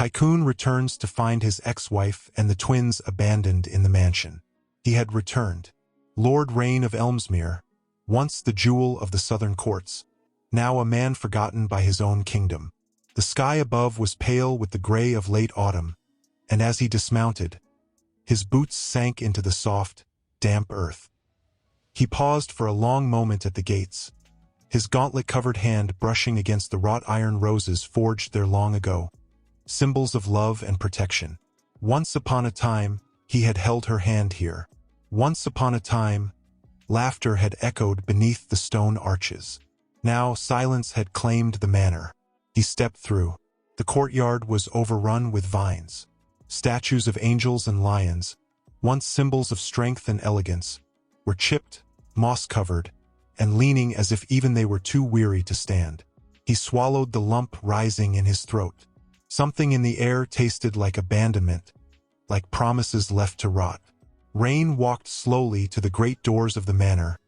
Tycoon returns to find his ex-wife and the twins abandoned in the mansion. He had returned. Lord Rain of Elmsmere, once the jewel of the southern courts, now a man forgotten by his own kingdom. The sky above was pale with the gray of late autumn, and as he dismounted, his boots sank into the soft, damp earth. He paused for a long moment at the gates, his gauntlet-covered hand brushing against the wrought iron roses forged there long ago, symbols of love and protection. Once upon a time, he had held her hand here. Once upon a time, laughter had echoed beneath the stone arches. Now silence had claimed the manor. He stepped through. The courtyard was overrun with vines. Statues of angels and lions, once symbols of strength and elegance, were chipped, moss-covered, and leaning as if even they were too weary to stand. He swallowed the lump rising in his throat. Something in the air tasted like abandonment, like promises left to rot. Rain walked slowly to the great doors of the manor,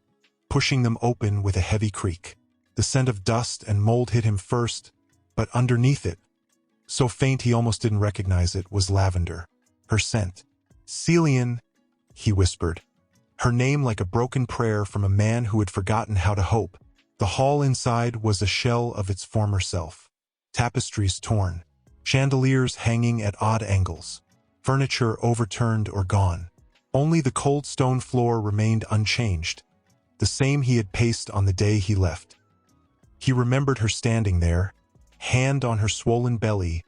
pushing them open with a heavy creak. The scent of dust and mold hit him first, but underneath it, so faint he almost didn't recognize it, was lavender. Her scent. Celian, he whispered. Her name like a broken prayer from a man who had forgotten how to hope. The hall inside was a shell of its former self. Tapestries torn. Chandeliers hanging at odd angles. Furniture overturned or gone. Only the cold stone floor remained unchanged, the same he had paced on the day he left. He remembered her standing there, hand on her swollen belly,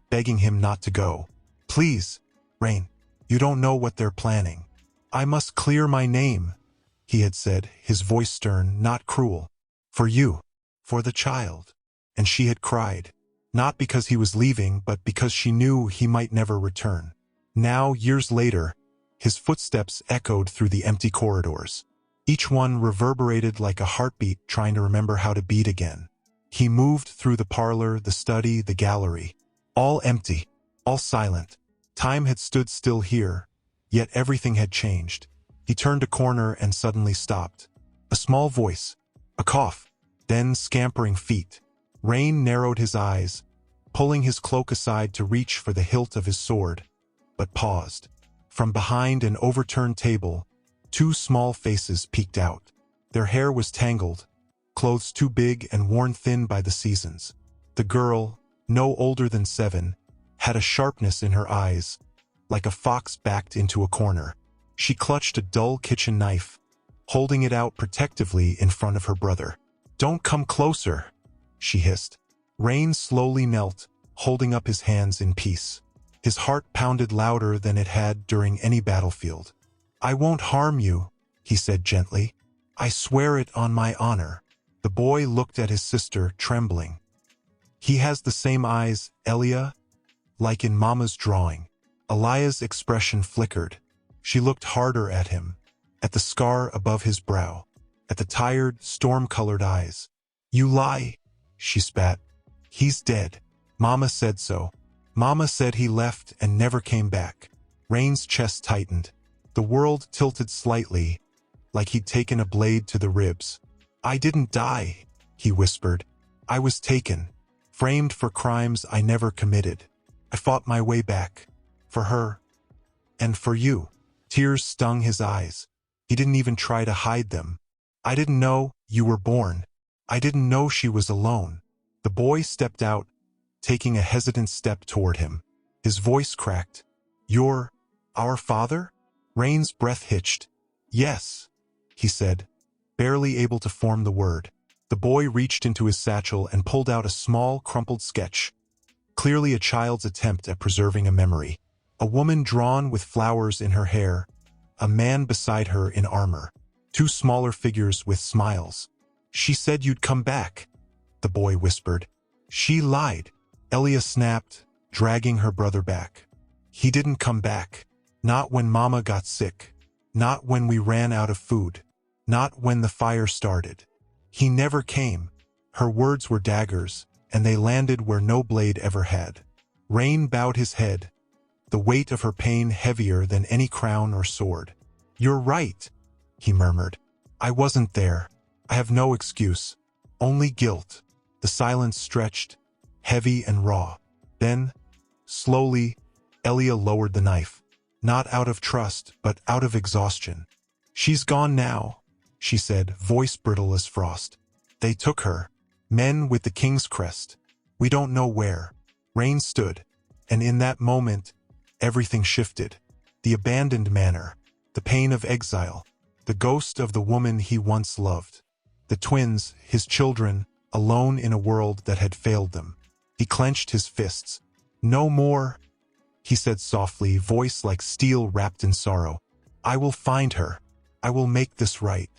begging him not to go. "Please, Rain, you don't know what they're planning. I must clear my name," he had said, his voice stern, not cruel. "For you, for the child." And she had cried, not because he was leaving, but because she knew he might never return. Now, years later, his footsteps echoed through the empty corridors. Each one reverberated like a heartbeat trying to remember how to beat again. He moved through the parlor, the study, the gallery. All empty, all silent. Time had stood still here, yet everything had changed. He turned a corner and suddenly stopped. A small voice, a cough, then scampering feet. Rain narrowed his eyes, pulling his cloak aside to reach for the hilt of his sword, but paused. From behind an overturned table, two small faces peeked out. Their hair was tangled, clothes too big and worn thin by the seasons. The girl, no older than 7, had a sharpness in her eyes, like a fox backed into a corner. She clutched a dull kitchen knife, holding it out protectively in front of her brother. "Don't come closer," she hissed. Rain slowly knelt, holding up his hands in peace. His heart pounded louder than it had during any battlefield. "I won't harm you," he said gently. "I swear it on my honor." The boy looked at his sister, trembling. "He has the same eyes, Elia, like in Mama's drawing." Elia's expression flickered. She looked harder at him, at the scar above his brow, at the tired, storm-colored eyes. "You lie," she spat. "He's dead. Mama said so. Mama said he left and never came back." Rain's chest tightened. The world tilted slightly, like he'd taken a blade to the ribs. "I didn't die," he whispered. "I was taken, framed for crimes I never committed. I fought my way back. For her. And for you." Tears stung his eyes. He didn't even try to hide them. "I didn't know you were born. I didn't know she was alone." The boy stepped out, taking a hesitant step toward him. His voice cracked. "You're our father?" Rain's breath hitched. "Yes," he said, barely able to form the word. The boy reached into his satchel and pulled out a small, crumpled sketch, clearly a child's attempt at preserving a memory. A woman drawn with flowers in her hair, a man beside her in armor, two smaller figures with smiles. "She said you'd come back," the boy whispered. "She lied," Elia snapped, dragging her brother back. "He didn't come back. Not when Mama got sick. Not when we ran out of food. Not when the fire started. He never came." Her words were daggers, and they landed where no blade ever had. Rain bowed his head, the weight of her pain heavier than any crown or sword. "You're right," he murmured. "I wasn't there. I have no excuse. Only guilt." The silence stretched, heavy and raw. Then, Slowly, Elia lowered the knife. Not out of trust, but out of exhaustion. "She's gone now," she said, voice brittle as frost. "They took her. Men with the king's crest. We don't know where." Rain stood, and in that moment, everything shifted. The abandoned manor, the pain of exile, the ghost of the woman he once loved. The twins, his children, alone in a world that had failed them. He clenched his fists. "No more," he said softly, voice like steel wrapped in sorrow. "I will find her. I will make this right."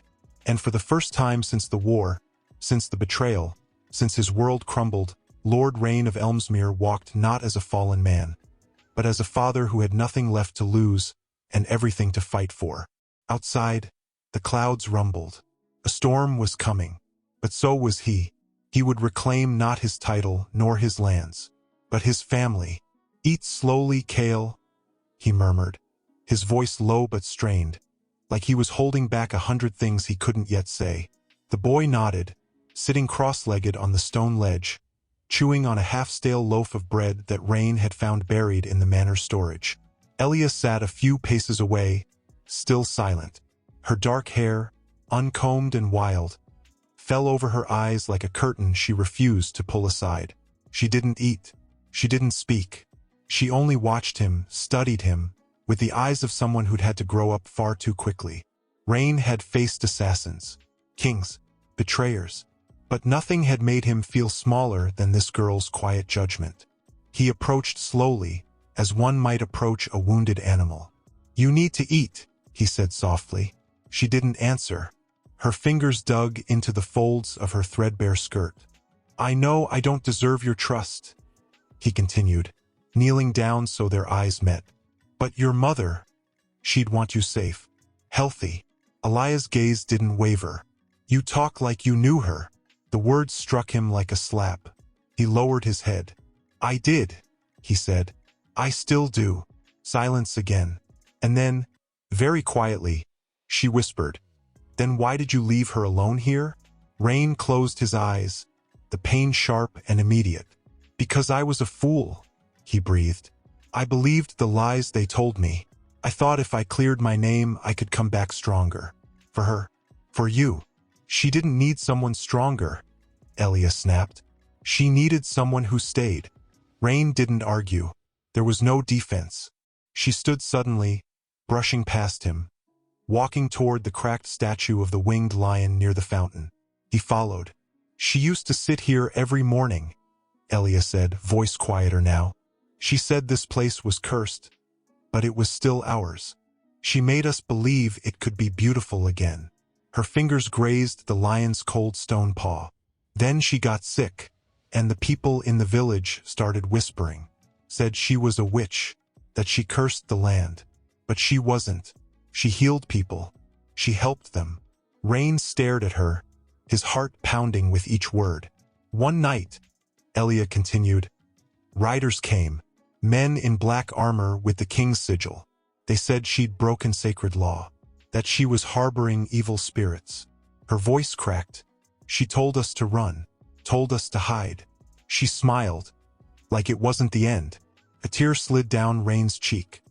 And for the first time since the war, since the betrayal, since his world crumbled, Lord Rain of Elmsmere walked not as a fallen man, but as a father who had nothing left to lose and everything to fight for. Outside, the clouds rumbled. A storm was coming, but so was he. He would reclaim not his title nor his lands, but his family. "Eat slowly, Kale," he murmured, his voice low but strained, like he was holding back 100 things he couldn't yet say. The boy nodded, sitting cross-legged on the stone ledge, chewing on a half-stale loaf of bread that Rain had found buried in the manor's storage. Elia sat a few paces away, still silent. Her dark hair, uncombed and wild, fell over her eyes like a curtain she refused to pull aside. She didn't eat. She didn't speak. She only watched him, studied him, with the eyes of someone who'd had to grow up far too quickly. Rain had faced assassins, kings, betrayers, but nothing had made him feel smaller than this girl's quiet judgment. He approached slowly, as one might approach a wounded animal. "You need to eat," he said softly. She didn't answer. Her fingers dug into the folds of her threadbare skirt. "I know I don't deserve your trust," he continued, kneeling down so their eyes met. "But your mother, she'd want you safe, healthy." Elia's gaze didn't waver. "You talk like you knew her." The words struck him like a slap. He lowered his head. "I did," he said. "I still do." Silence again. And then, very quietly, she whispered, "Then why did you leave her alone here?" Rain closed his eyes, the pain sharp and immediate. "Because I was a fool," he breathed. "I believed the lies they told me. I thought if I cleared my name I could come back stronger. For her. For you." "She didn't need someone stronger," Elia snapped. "She needed someone who stayed." Rain didn't argue. There was no defense. She stood suddenly, brushing past him, walking toward the cracked statue of the winged lion near the fountain. He followed. "She used to sit here every morning," Elia said, voice quieter now. "She said this place was cursed, but it was still ours. She made us believe it could be beautiful again." Her fingers grazed the lion's cold stone paw. "Then she got sick, and the people in the village started whispering. Said she was a witch, that she cursed the land. But she wasn't. She healed people. She helped them." Rain stared at her, his heart pounding with each word. "One night," Elia continued, "riders came, men in black armor with the king's sigil. They said she'd broken sacred law, that she was harboring evil spirits." Her voice cracked. "She told us to run, told us to hide." She smiled, like it wasn't the end. A tear slid down Rain's cheek.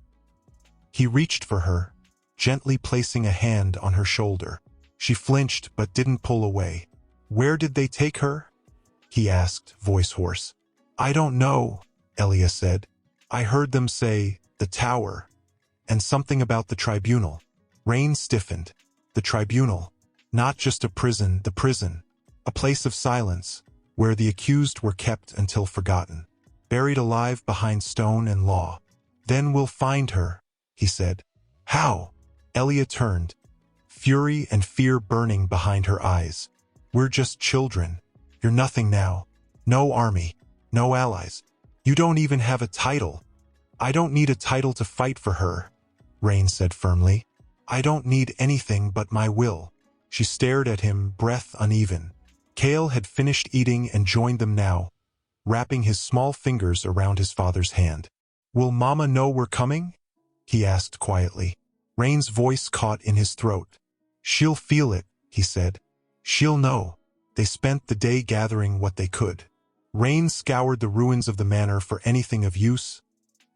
He reached for her, gently placing a hand on her shoulder. She flinched but didn't pull away. "Where did they take her?" he asked, voice hoarse. "I don't know," Elia said. "I heard them say, the tower, and something about the tribunal." Rain stiffened. The tribunal. Not just a prison, the prison. A place of silence, where the accused were kept until forgotten, buried alive behind stone and law. "Then we'll find her," he said. "How?" Elia turned, fury and fear burning behind her eyes. "We're just children. You're nothing now. No army. No allies. You don't even have a title." "I don't need a title to fight for her," Rain said firmly. "I don't need anything but my will." She stared at him, breath uneven. Kale had finished eating and joined them now, wrapping his small fingers around his father's hand. "Will Mama know we're coming?" he asked quietly. Rain's voice caught in his throat. "She'll feel it," he said. "She'll know." They spent the day gathering what they could. Rain scoured the ruins of the manor for anything of use,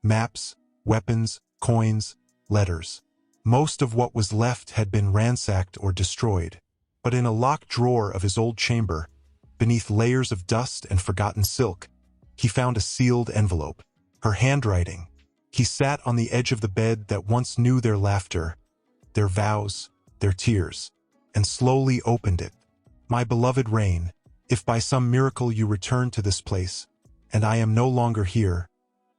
Maps, weapons, coins, letters. Most of what was left had been ransacked or destroyed. But in a locked drawer of his old chamber, beneath layers of dust and forgotten silk, he found a sealed envelope. Her handwriting. He sat on the edge of the bed that once knew their laughter, their vows, their tears, and slowly opened it. My beloved Rain, if by some miracle you return to this place, and I am no longer here,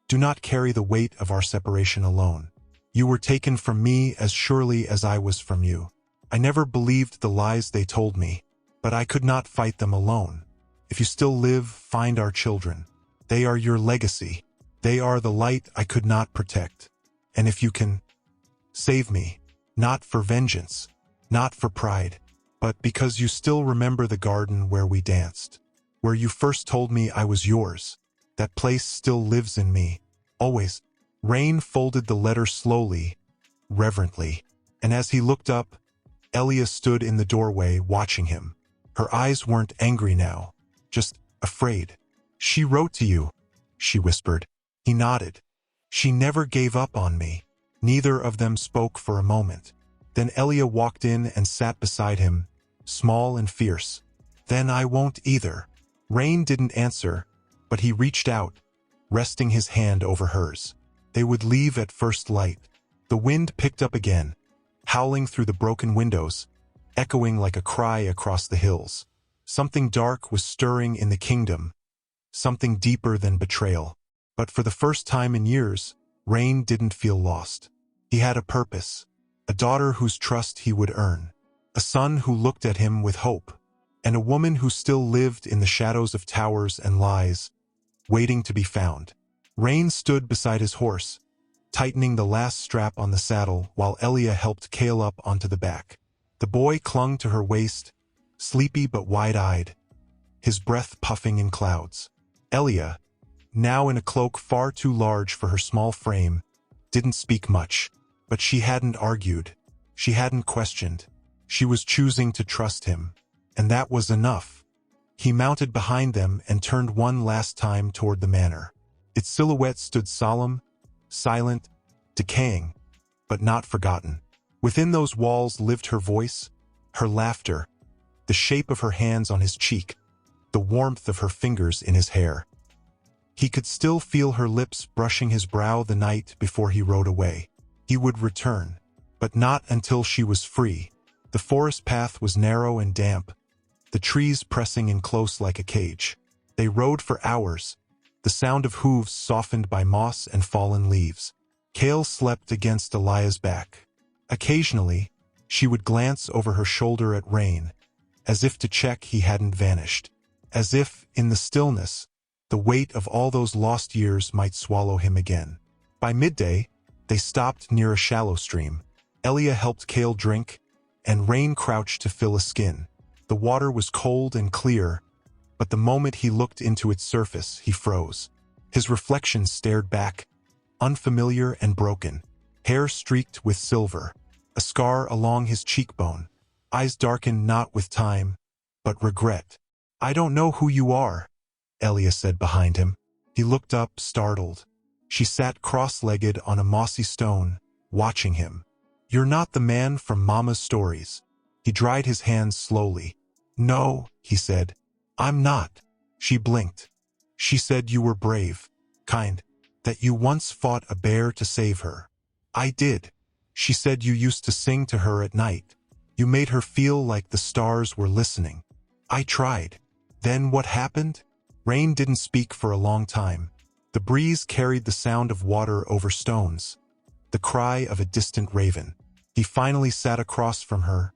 do not carry the weight of our separation alone. You were taken from me as surely as I was from you. I never believed the lies they told me, but I could not fight them alone. If you still live, find our children. They are your legacy. They are the light I could not protect. And if you can, save me, not for vengeance, not for pride, but because you still remember the garden where we danced, where you first told me I was yours. That place still lives in me, always. Rain folded the letter slowly, reverently, and as he looked up, Elia stood in the doorway watching him. Her eyes weren't angry now, just afraid. She wrote to you, she whispered. He nodded. She never gave up on me. Neither of them spoke for a moment. Then Elia walked in and sat beside him, small and fierce. Then I won't either. Rain didn't answer, but he reached out, resting his hand over hers. They would leave at first light. The wind picked up again, howling through the broken windows, echoing like a cry across the hills. Something dark was stirring in the kingdom, something deeper than betrayal. But for the first time in years, Rain didn't feel lost. He had a purpose, a daughter whose trust he would earn, a son who looked at him with hope, and a woman who still lived in the shadows of towers and lies, waiting to be found. Rain stood beside his horse, tightening the last strap on the saddle while Elia helped Kale up onto the back. The boy clung to her waist, sleepy but wide-eyed, his breath puffing in clouds. Elia, now in a cloak far too large for her small frame, didn't speak much, but she hadn't argued. She hadn't questioned. She was choosing to trust him, and that was enough. He mounted behind them and turned one last time toward the manor. Its silhouette stood solemn, silent, decaying, but not forgotten. Within those walls lived her voice, her laughter, the shape of her hands on his cheek, the warmth of her fingers in his hair. He could still feel her lips brushing his brow the night before he rode away. He would return, but not until she was free. The forest path was narrow and damp, the trees pressing in close like a cage. They rode for hours, the sound of hooves softened by moss and fallen leaves. Kale slept against Elia's back. Occasionally, she would glance over her shoulder at Rain, as if to check he hadn't vanished, as if, in the stillness, the weight of all those lost years might swallow him again. By midday, they stopped near a shallow stream. Elia helped Kale drink, and Rain crouched to fill a skin. The water was cold and clear, but the moment he looked into its surface, he froze. His reflection stared back, unfamiliar and broken, hair streaked with silver, a scar along his cheekbone, eyes darkened not with time, but regret. I don't know who you are, Elia said behind him. He looked up, startled. She sat cross-legged on a mossy stone, watching him. You're not the man from Mama's stories. He dried his hands slowly. No, he said. I'm not. She blinked. She said you were brave, kind, that you once fought a bear to save her. I did. She said you used to sing to her at night. You made her feel like the stars were listening. I tried. Then what happened? Rain didn't speak for a long time. The breeze carried the sound of water over stones, the cry of a distant raven. He finally sat across from her,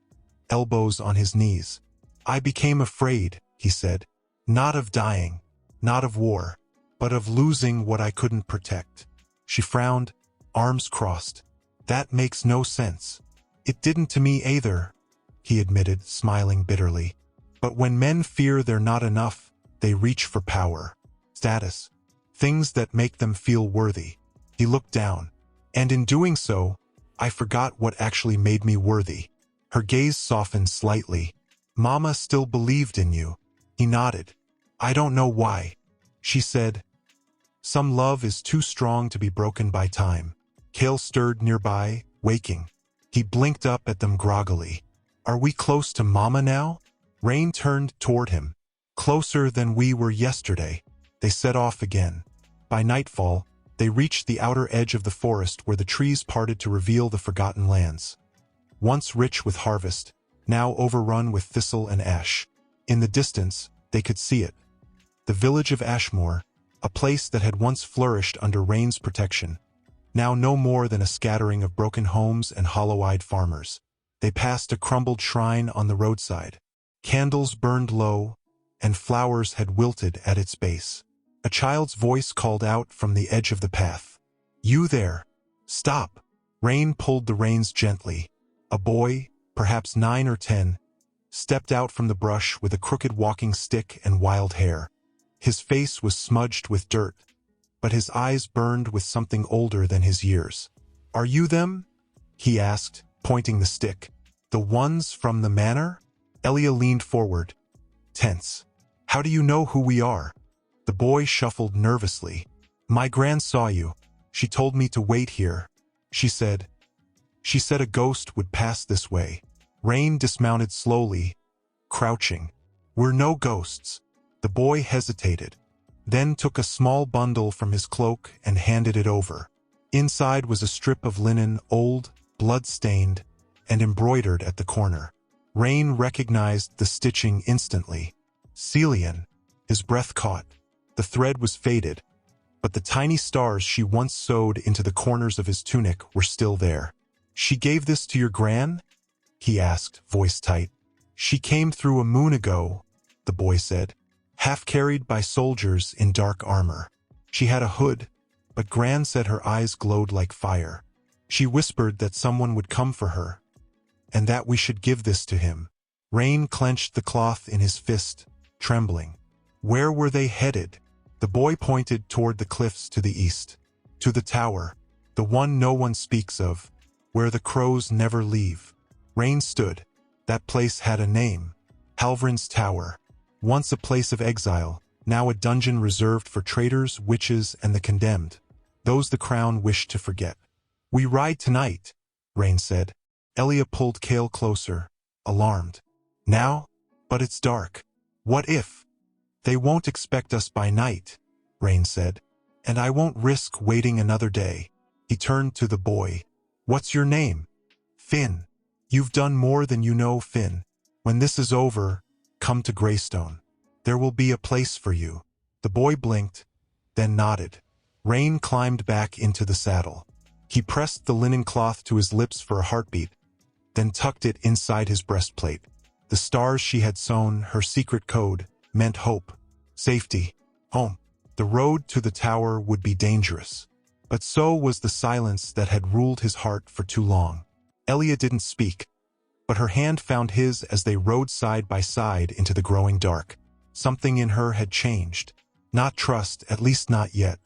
elbows on his knees. I became afraid, he said, not of dying, not of war, but of losing what I couldn't protect. She frowned, arms crossed. That makes no sense. It didn't to me either, he admitted, smiling bitterly. But when men fear they're not enough, they reach for power, status, things that make them feel worthy. He looked down, and in doing so, I forgot what actually made me worthy. Her gaze softened slightly. Mama still believed in you. He nodded. I don't know why. She said, Some love is too strong to be broken by time. Kale stirred nearby, waking. He blinked up at them groggily. Are we close to Mama now? Rain turned toward him. Closer than we were yesterday. They set off again. By nightfall, they reached the outer edge of the forest where the trees parted to reveal the forgotten lands. Once rich with harvest, now overrun with thistle and ash. In the distance, they could see it. The village of Ashmore, a place that had once flourished under Rain's protection, now no more than a scattering of broken homes and hollow-eyed farmers. They passed a crumbled shrine on the roadside. Candles burned low, and flowers had wilted at its base. A child's voice called out from the edge of the path. You there! Stop! Rain pulled the reins gently. A boy, perhaps 9 or 10, stepped out from the brush with a crooked walking stick and wild hair. His face was smudged with dirt, but his eyes burned with something older than his years. Are you them? He asked, pointing the stick. The ones from the manor? Elia leaned forward, tense. How do you know who we are? The boy shuffled nervously. My gran saw you. She told me to wait here. She said a ghost would pass this way. Rain dismounted slowly, crouching. We're no ghosts. The boy hesitated, then took a small bundle from his cloak and handed it over. Inside was a strip of linen, old, blood-stained, and embroidered at the corner. Rain recognized the stitching instantly. Celian. His breath caught. The thread was faded, but the tiny stars she once sewed into the corners of his tunic were still there. She gave this to your gran? He asked, voice tight. She came through a moon ago, the boy said, half carried by soldiers in dark armor. She had a hood, but Gran said her eyes glowed like fire. She whispered that someone would come for her, and that we should give this to him. Rain clenched the cloth in his fist, trembling. Where were they headed? The boy pointed toward the cliffs to the east. To the tower, the one no one speaks of, where the crows never leave. Rain stood. That place had a name. Halvrin's Tower. Once a place of exile, now a dungeon reserved for traitors, witches, and the condemned. Those the crown wished to forget. We ride tonight, Rain said. Elia pulled Kale closer, alarmed. Now? But it's dark. What if? They won't expect us by night, Rain said. And I won't risk waiting another day. He turned to the boy. What's your name? Finn. You've done more than you know, Finn. When this is over, come to Greystone. There will be a place for you. The boy blinked, then nodded. Rain climbed back into the saddle. He pressed the linen cloth to his lips for a heartbeat, then tucked it inside his breastplate. The stars she had sewn, her secret code, meant hope, safety, home. The road to the tower would be dangerous, but so was the silence that had ruled his heart for too long. Elia didn't speak, but her hand found his as they rode side by side into the growing dark. Something in her had changed. Not trust, at least not yet,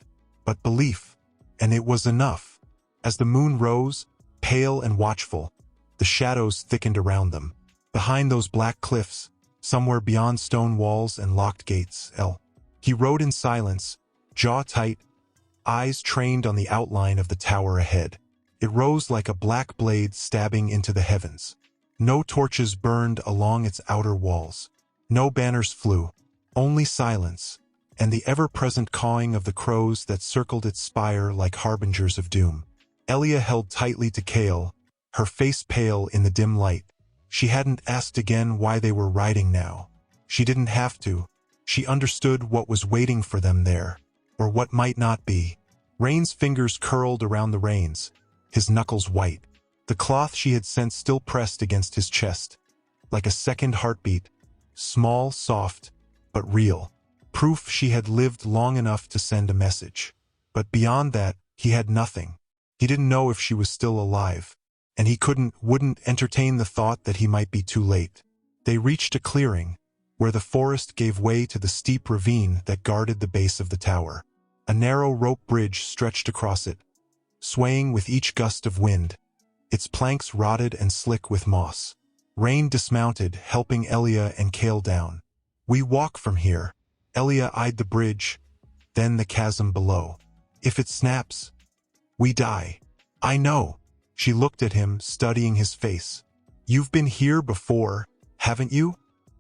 but belief, and it was enough. As the moon rose, pale and watchful, the shadows thickened around them. Behind those black cliffs, somewhere beyond stone walls and locked gates, he rode in silence, jaw tight, eyes trained on the outline of the tower ahead. It rose like a black blade stabbing into the heavens. No torches burned along its outer walls. No banners flew. Only silence, and the ever-present cawing of the crows that circled its spire like harbingers of doom. Elia held tightly to Kale, her face pale in the dim light. She hadn't asked again why they were riding now. She didn't have to. She understood what was waiting for them there, or what might not be. Rain's fingers curled around the reins, his knuckles white. The cloth she had sent still pressed against his chest, like a second heartbeat, small, soft, but real. Proof she had lived long enough to send a message. But beyond that, he had nothing. He didn't know if she was still alive, and he wouldn't entertain the thought that he might be too late. They reached a clearing, where the forest gave way to the steep ravine that guarded the base of the tower. A narrow rope bridge stretched across it, swaying with each gust of wind, its planks rotted and slick with moss. Rain dismounted, helping Elia and Kale down. We walk from here. Elia eyed the bridge, then the chasm below. If it snaps, we die. I know. She looked at him, studying his face. You've been here before, haven't you?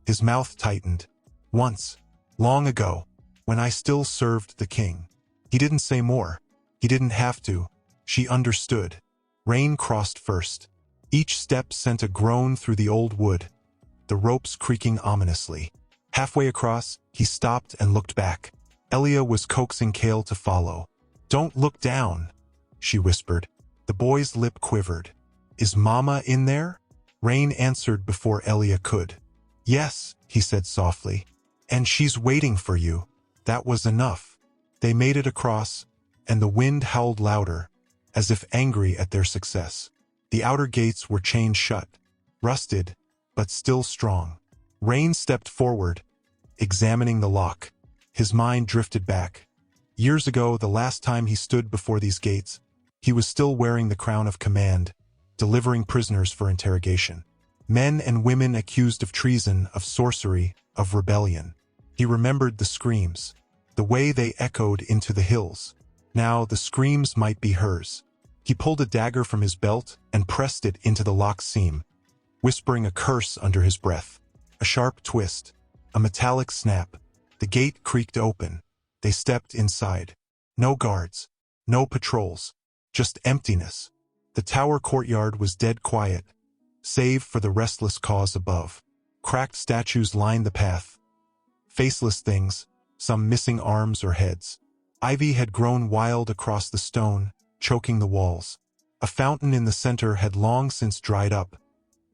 His mouth tightened. Once. Long ago. When I still served the king. He didn't say more. He didn't have to. She understood. Rain crossed first. Each step sent a groan through the old wood, the ropes creaking ominously. Halfway across, he stopped and looked back. Elia was coaxing Cale to follow. Don't look down, she whispered. The boy's lip quivered. Is Mama in there? Rain answered before Elia could. Yes, he said softly. And she's waiting for you. That was enough. They made it across, and the wind howled louder, as if angry at their success. The outer gates were chained shut, rusted, but still strong. Rain stepped forward, examining the lock. His mind drifted back. Years ago, the last time he stood before these gates, he was still wearing the crown of command, delivering prisoners for interrogation. Men and women accused of treason, of sorcery, of rebellion. He remembered the screams, the way they echoed into the hills. Now the screams might be hers. He pulled a dagger from his belt and pressed it into the lock's seam, whispering a curse under his breath. A sharp twist, a metallic snap. The gate creaked open. They stepped inside. No guards, no patrols, just emptiness. The tower courtyard was dead quiet, save for the restless cause above. Cracked statues lined the path. Faceless things, some missing arms or heads. Ivy had grown wild across the stone, choking the walls. A fountain in the center had long since dried up,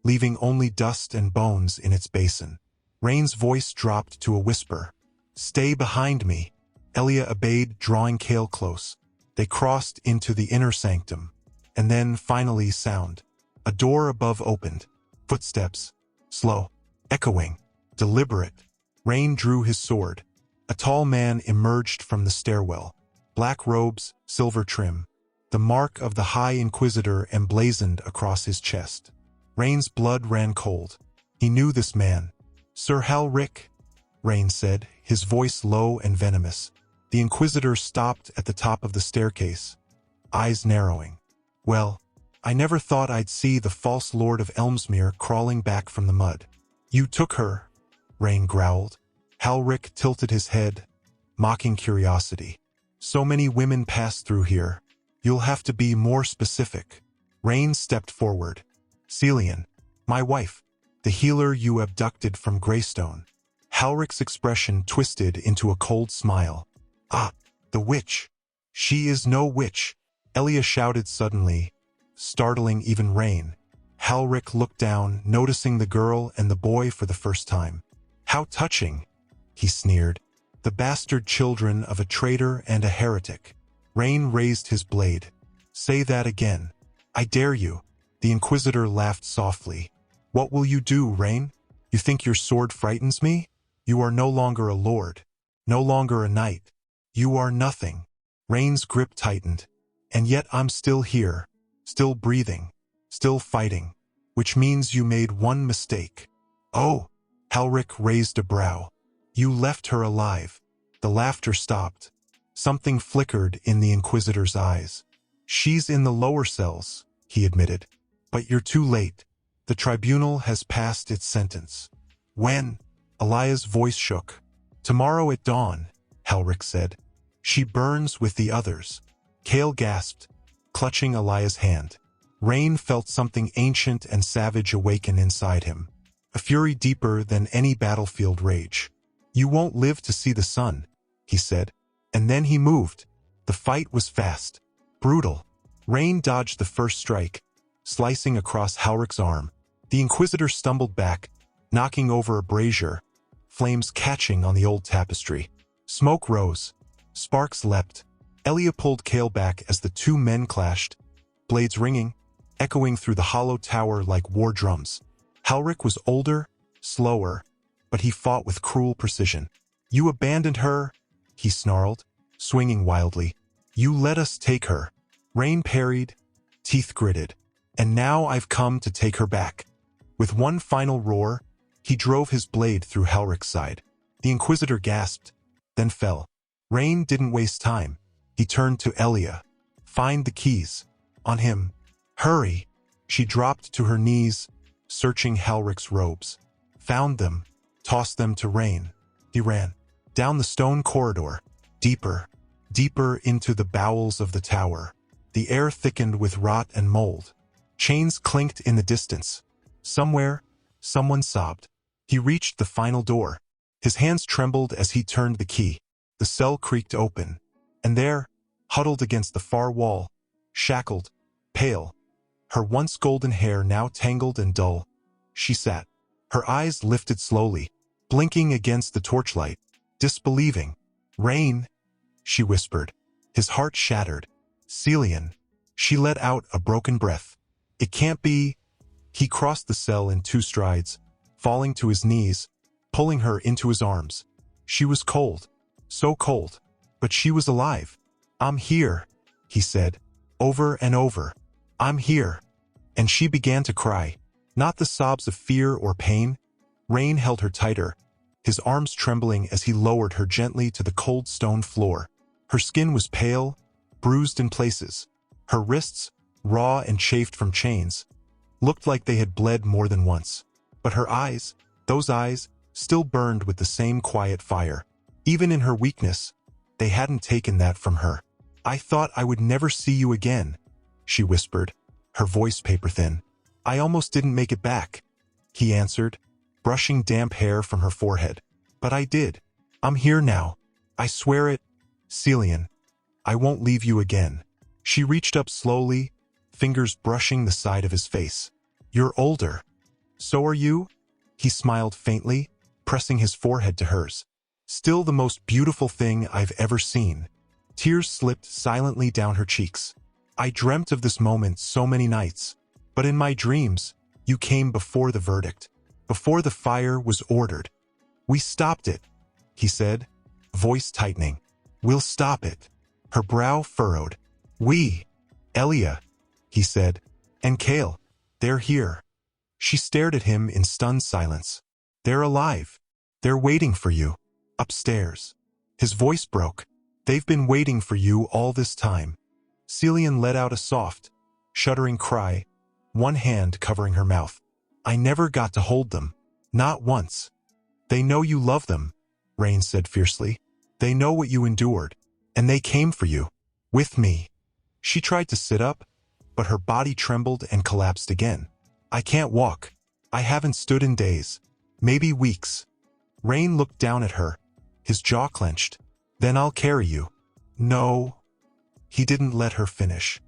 leaving only dust and bones in its basin. Rain's voice dropped to a whisper. Stay behind me. Elia obeyed, drawing Cale close. They crossed into the inner sanctum, and then finally sound. A door above opened. Footsteps. Slow. Echoing. Deliberate. Rain drew his sword. A tall man emerged from the stairwell. Black robes, silver trim. The mark of the High Inquisitor emblazoned across his chest. Rain's blood ran cold. He knew this man. Sir Halric, Rain said, his voice low and venomous. The Inquisitor stopped at the top of the staircase, eyes narrowing. Well, I never thought I'd see the false Lord of Elmsmere crawling back from the mud. You took her, Rain growled. Halric tilted his head, mocking curiosity. So many women pass through here. You'll have to be more specific. Rain stepped forward. Celian, my wife, the healer you abducted from Greystone. Halric's expression twisted into a cold smile. Ah, the witch. She is no witch, Elia shouted suddenly, startling even Rain. Halric looked down, noticing the girl and the boy for the first time. How touching, he sneered. The bastard children of a traitor and a heretic. Rain raised his blade. Say that again. I dare you. The Inquisitor laughed softly. What will you do, Rain? You think your sword frightens me? You are no longer a lord. No longer a knight. You are nothing. Rain's grip tightened. And yet I'm still here. Still breathing. Still fighting. Which means you made one mistake. Oh! Halric raised a brow. You left her alive. The laughter stopped. Something flickered in the Inquisitor's eyes. She's in the lower cells, he admitted. But you're too late. The tribunal has passed its sentence. When? Elia's voice shook. Tomorrow at dawn, Halric said. She burns with the others. Cale gasped, clutching Elia's hand. Rain felt something ancient and savage awaken inside him. A fury deeper than any battlefield rage. You won't live to see the sun, he said. And then he moved. The fight was fast. Brutal. Rain dodged the first strike, slicing across Halric's arm. The Inquisitor stumbled back, knocking over a brazier, flames catching on the old tapestry. Smoke rose. Sparks leapt. Elia pulled Cale back as the two men clashed, blades ringing, echoing through the hollow tower like war drums. Halric was older, slower, but he fought with cruel precision. You abandoned her, he snarled, swinging wildly. You let us take her. Rain parried, teeth gritted. And now I've come to take her back. With one final roar, he drove his blade through Halric's side. The Inquisitor gasped, then fell. Rain didn't waste time. He turned to Elia. Find the keys. On him. Hurry. She dropped to her knees, searching Halrich's robes. Found them. Tossed them to Rain. He ran. Down the stone corridor. Deeper. Deeper into the bowels of the tower. The air thickened with rot and mold. Chains clinked in the distance. Somewhere, someone sobbed. He reached the final door. His hands trembled as he turned the key. The cell creaked open. And there, huddled against the far wall, shackled, pale, her once golden hair now tangled and dull, she sat. Her eyes lifted slowly, blinking against the torchlight, disbelieving. Rain, she whispered. His heart shattered. Celian. She let out a broken breath. It can't be. He crossed the cell in 2 strides, falling to his knees, pulling her into his arms. She was cold, so cold, but she was alive. I'm here, he said, over and over. I'm here. And she began to cry, not the sobs of fear or pain. Rain held her tighter, his arms trembling as he lowered her gently to the cold stone floor. Her skin was pale, bruised in places. Her wrists, raw and chafed from chains, looked like they had bled more than once. But her eyes, those eyes, still burned with the same quiet fire. Even in her weakness, they hadn't taken that from her. I thought I would never see you again, she whispered, her voice paper-thin. I almost didn't make it back, he answered, brushing damp hair from her forehead. But I did. I'm here now. I swear it. Celian, I won't leave you again. She reached up slowly, fingers brushing the side of his face. You're older. So are you? He smiled faintly, pressing his forehead to hers. Still the most beautiful thing I've ever seen. Tears slipped silently down her cheeks. I dreamt of this moment so many nights, but in my dreams, you came before the verdict, before the fire was ordered. We stopped it, he said, voice tightening. We'll stop it. Her brow furrowed. We. Elia, he said, and Kale, they're here. She stared at him in stunned silence. They're alive. They're waiting for you. Upstairs. His voice broke. They've been waiting for you all this time. Celian let out a soft, shuddering cry, one hand covering her mouth. I never got to hold them. Not once. They know you love them, Rain said fiercely. They know what you endured, and they came for you. With me. She tried to sit up, but her body trembled and collapsed again. I can't walk. I haven't stood in days. Maybe weeks. Rain looked down at her, his jaw clenched. Then I'll carry you. No. He didn't let her finish.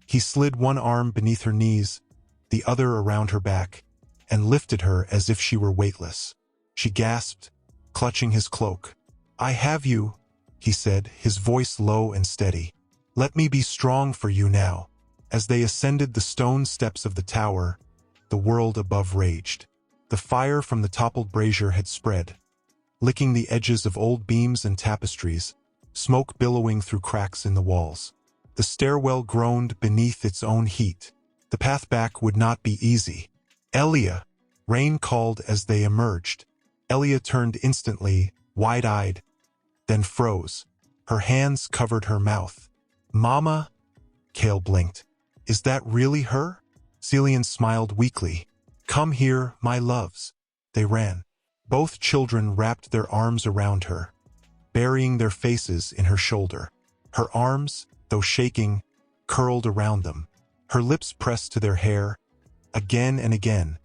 He slid one arm beneath her knees, the other around her back, and lifted her as if she were weightless. She gasped, clutching his cloak. I have you, he said, his voice low and steady. Let me be strong for you now. As they ascended the stone steps of the tower, the world above raged. The fire from the toppled brazier had spread, licking the edges of old beams and tapestries, smoke billowing through cracks in the walls. The stairwell groaned beneath its own heat. The path back would not be easy. Elia, Rain called as they emerged. Elia turned instantly, wide-eyed, then froze. Her hands covered her mouth. Mama? Kale blinked. Is that really her? Celian smiled weakly. Come here, my loves. They ran. Both children wrapped their arms around her, burying their faces in her shoulder. Her arms, though shaking, curled around them. Her lips pressed to their hair, again and again,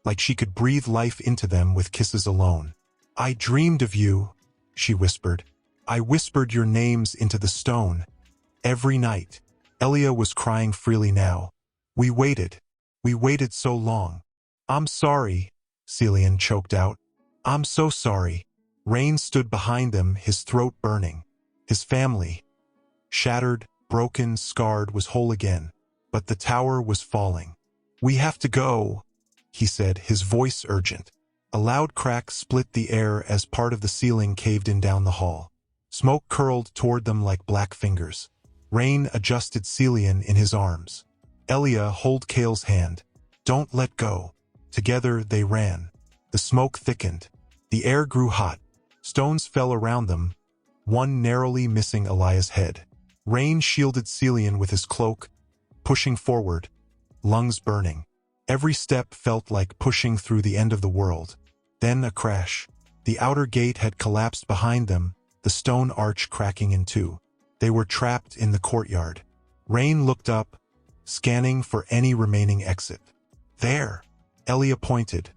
like she could breathe life into them with kisses alone. I dreamed of you, she whispered. I whispered your names into the stone. Every night. Elia was crying freely now. We waited so long. I'm sorry, Celian choked out. I'm so sorry. Rain stood behind them, his throat burning. His family, shattered, broken, scarred, was whole again. But the tower was falling. We have to go, he said, his voice urgent. A loud crack split the air as part of the ceiling caved in down the hall. Smoke curled toward them like black fingers. Rain adjusted Celian in his arms. Elia held Kale's hand. Don't let go. Together they ran. The smoke thickened. The air grew hot. Stones fell around them, one narrowly missing Elia's head. Rain shielded Celian with his cloak, pushing forward, lungs burning. Every step felt like pushing through the end of the world. Then a crash. The outer gate had collapsed behind them, the stone arch cracking in two. They were trapped in the courtyard. Rain looked up, scanning for any remaining exit. There, Elia pointed,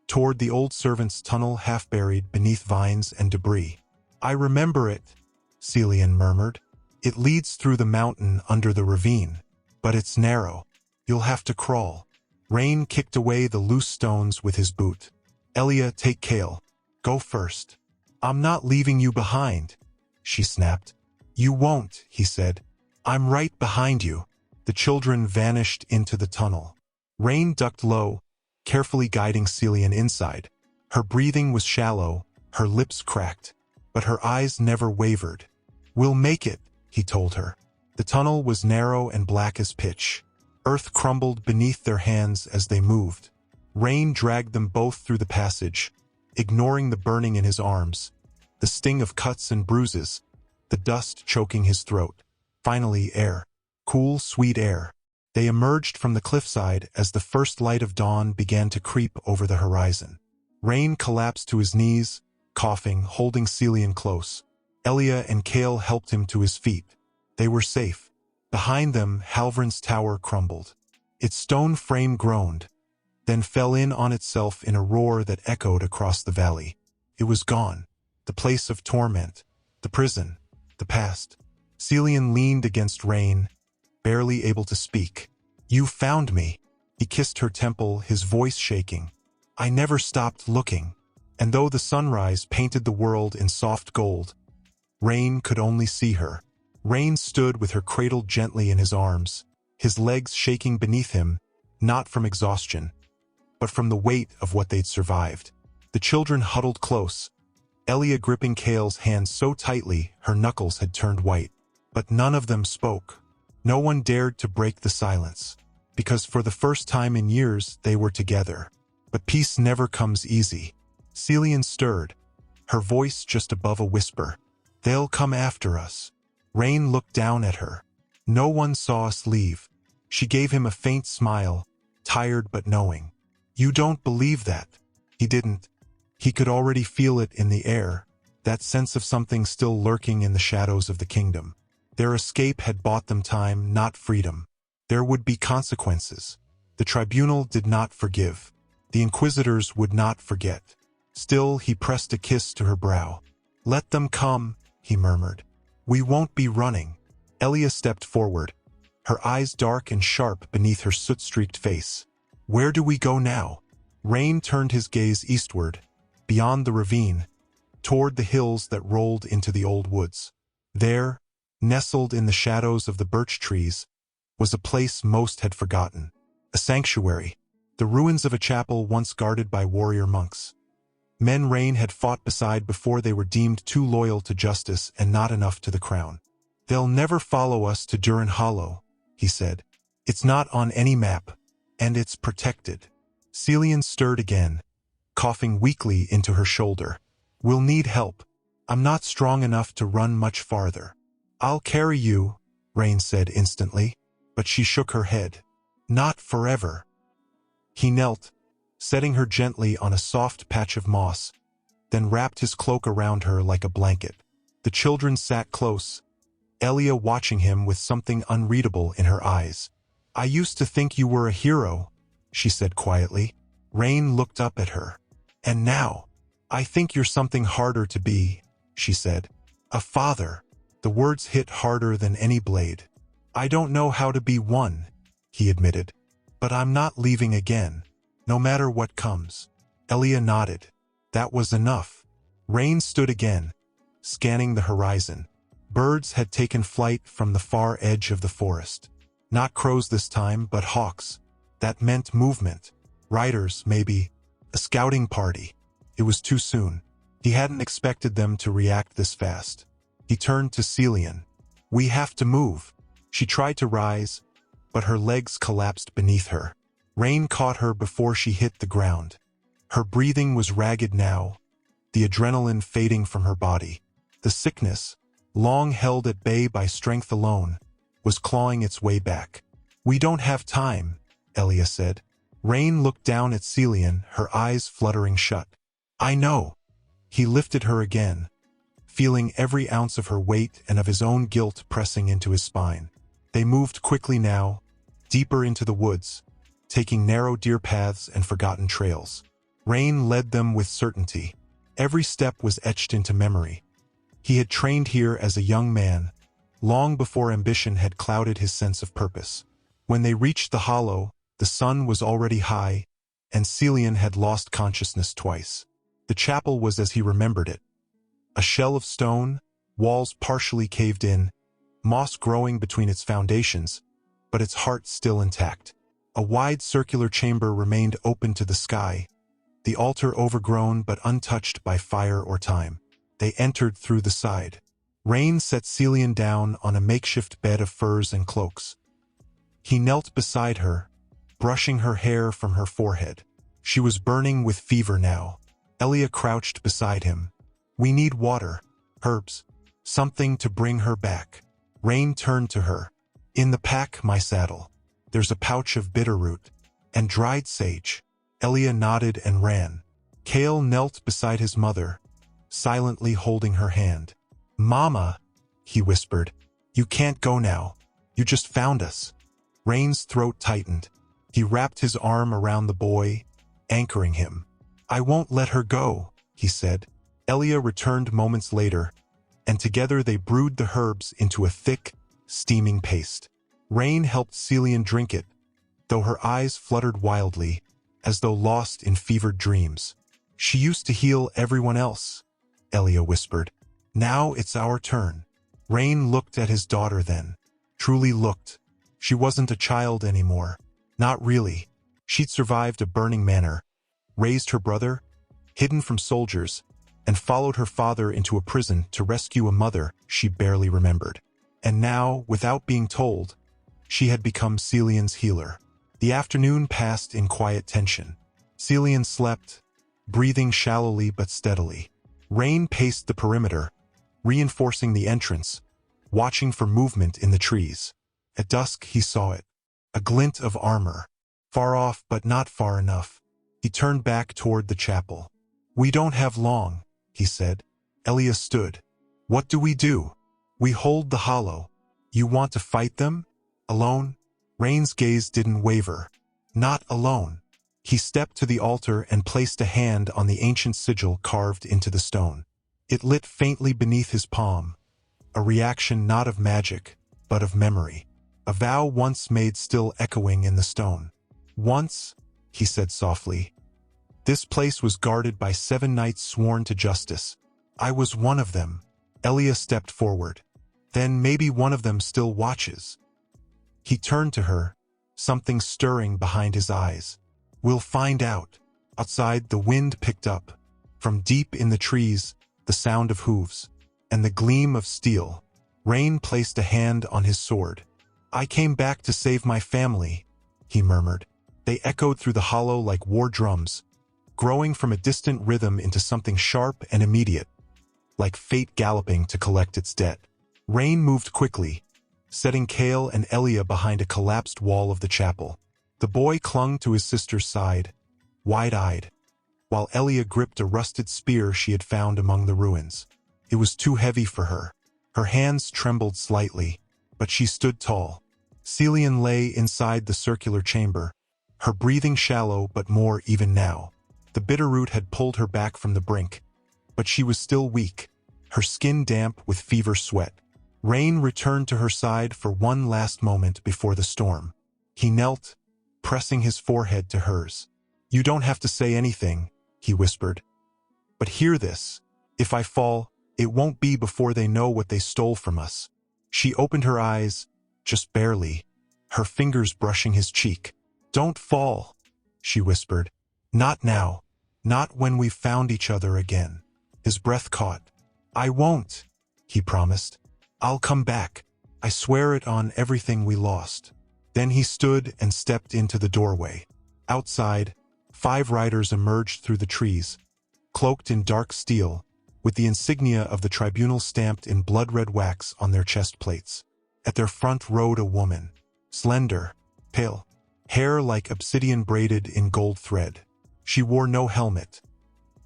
toward the old servant's tunnel half buried beneath vines and debris. I remember it, Celian murmured. It leads through the mountain under the ravine, but it's narrow. You'll have to crawl. Rain kicked away the loose stones with his boot. Elia, take Kale. Go first. I'm not leaving you behind, she snapped. You won't, he said. I'm right behind you. The children vanished into the tunnel. Rain ducked low, carefully guiding Celian inside. Her breathing was shallow, her lips cracked, but her eyes never wavered. We'll make it, he told her. The tunnel was narrow and black as pitch. Earth crumbled beneath their hands as they moved. Rain dragged them both through the passage, ignoring the burning in his arms, the sting of cuts and bruises, the dust choking his throat. Finally, air. Cool, sweet air. They emerged from the cliffside as the first light of dawn began to creep over the horizon. Rain collapsed to his knees, coughing, holding Celian close. Elia and Kale helped him to his feet. They were safe. Behind them, Halvrin's tower crumbled. Its stone frame groaned, then fell in on itself in a roar that echoed across the valley. It was gone. The place of torment. The prison. The past. Celian leaned against Rain, barely able to speak. You found me. He kissed her temple, his voice shaking. I never stopped looking. And though the sunrise painted the world in soft gold, Rain could only see her. Rain stood with her cradled gently in his arms, his legs shaking beneath him, not from exhaustion, but from the weight of what they'd survived. The children huddled close, Elia gripping Kale's hand so tightly her knuckles had turned white. But none of them spoke. No one dared to break the silence, because for the first time in years they were together. But peace never comes easy. Celian stirred, her voice just above a whisper. They'll come after us. Rain looked down at her. No one saw us leave. She gave him a faint smile, tired but knowing. You don't believe that. He didn't. He could already feel it in the air, that sense of something still lurking in the shadows of the kingdom. Their escape had bought them time, not freedom. There would be consequences. The tribunal did not forgive. The inquisitors would not forget. Still, he pressed a kiss to her brow. Let them come, he murmured. We won't be running. Elia stepped forward, her eyes dark and sharp beneath her soot-streaked face. Where do we go now? Rain turned his gaze eastward, beyond the ravine, toward the hills that rolled into the old woods. There, nestled in the shadows of the birch trees, was a place most had forgotten. A sanctuary, the ruins of a chapel once guarded by warrior monks. Men Rain had fought beside before they were deemed too loyal to justice and not enough to the crown. They'll never follow us to Durin Hollow, he said. It's not on any map, and it's protected. Celian stirred again, coughing weakly into her shoulder. We'll need help. I'm not strong enough to run much farther. I'll carry you, Rain said instantly, but she shook her head. Not forever. He knelt, setting her gently on a soft patch of moss, then wrapped his cloak around her like a blanket. The children sat close, Elia watching him with something unreadable in her eyes. I used to think you were a hero, she said quietly. Rain looked up at her. And now, I think you're something harder to be, she said. A father. The words hit harder than any blade. I don't know how to be one, he admitted. But I'm not leaving again, no matter what comes. Elia nodded. That was enough. Rain stood again, scanning the horizon. Birds had taken flight from the far edge of the forest. Not crows this time, but hawks. That meant movement. Riders, maybe. A scouting party. It was too soon. He hadn't expected them to react this fast. He turned to Celian. We have to move. She tried to rise, but her legs collapsed beneath her. Rain caught her before she hit the ground. Her breathing was ragged now, the adrenaline fading from her body. The sickness, long held at bay by strength alone, was clawing its way back. "We don't have time," Elia said. Rain looked down at Celian, her eyes fluttering shut. "I know." He lifted her again, feeling every ounce of her weight and of his own guilt pressing into his spine. They moved quickly now, deeper into the woods, taking narrow deer paths and forgotten trails. Rain led them with certainty. Every step was etched into memory. He had trained here as a young man, long before ambition had clouded his sense of purpose. When they reached the hollow, the sun was already high, and Celian had lost consciousness twice. The chapel was as he remembered it. A shell of stone, walls partially caved in, moss growing between its foundations, but its heart still intact. A wide circular chamber remained open to the sky, the altar overgrown but untouched by fire or time. They entered through the side. Rain set Celian down on a makeshift bed of furs and cloaks. He knelt beside her, brushing her hair from her forehead. She was burning with fever now. Elia crouched beside him. "We need water, herbs, something to bring her back." Rain turned to her. "In the pack, my saddle. There's a pouch of bitterroot and dried sage." Elia nodded and ran. Kale knelt beside his mother, silently holding her hand. "Mama," he whispered, "you can't go now. You just found us." Rain's throat tightened. He wrapped his arm around the boy, anchoring him. "I won't let her go," he said. Elia returned moments later, and together they brewed the herbs into a thick, steaming paste. Rain helped Celian drink it, though her eyes fluttered wildly, as though lost in fevered dreams. "She used to heal everyone else," Elia whispered. "Now it's our turn." Rain looked at his daughter then. Truly looked. She wasn't a child anymore. Not really. She'd survived a burning manor, raised her brother, hidden from soldiers, and followed her father into a prison to rescue a mother she barely remembered. And now, without being told, she had become Celian's healer. The afternoon passed in quiet tension. Celian slept, breathing shallowly but steadily. Rain paced the perimeter, reinforcing the entrance, watching for movement in the trees. At dusk he saw it, a glint of armor, far off but not far enough. He turned back toward the chapel. "We don't have long," he said. Elia stood. "What do we do?" "We hold the hollow." "You want to fight them? Alone?" Rain's gaze didn't waver. "Not alone." He stepped to the altar and placed a hand on the ancient sigil carved into the stone. It lit faintly beneath his palm, a reaction not of magic, but of memory. A vow once made still echoing in the stone. "Once," he said softly, "this place was guarded by 7 knights sworn to justice. I was one of them." Elia stepped forward. "Then maybe one of them still watches." He turned to her, something stirring behind his eyes. "We'll find out." Outside, the wind picked up. From deep in the trees, the sound of hooves, and the gleam of steel. Rain placed a hand on his sword. "I came back to save my family," he murmured. They echoed through the hollow like war drums, growing from a distant rhythm into something sharp and immediate, like fate galloping to collect its debt. Rain moved quickly, setting Kale and Elia behind a collapsed wall of the chapel. The boy clung to his sister's side, wide-eyed, while Elia gripped a rusted spear she had found among the ruins. It was too heavy for her. Her hands trembled slightly, but she stood tall. Celian lay inside the circular chamber, her breathing shallow but more even now. The bitterroot had pulled her back from the brink, but she was still weak, her skin damp with fever sweat. Rain returned to her side for one last moment before the storm. He knelt, pressing his forehead to hers. "You don't have to say anything," he whispered. "But hear this. If I fall, it won't be before they know what they stole from us." She opened her eyes, just barely, her fingers brushing his cheek. "Don't fall," she whispered. "Not now. Not when we've found each other again." His breath caught. "I won't," he promised. "I'll come back. I swear it on everything we lost." Then he stood and stepped into the doorway. Outside, 5 riders emerged through the trees, cloaked in dark steel, with the insignia of the tribunal stamped in blood-red wax on their chest plates. At their front rode a woman, slender, pale, hair like obsidian braided in gold thread. She wore no helmet,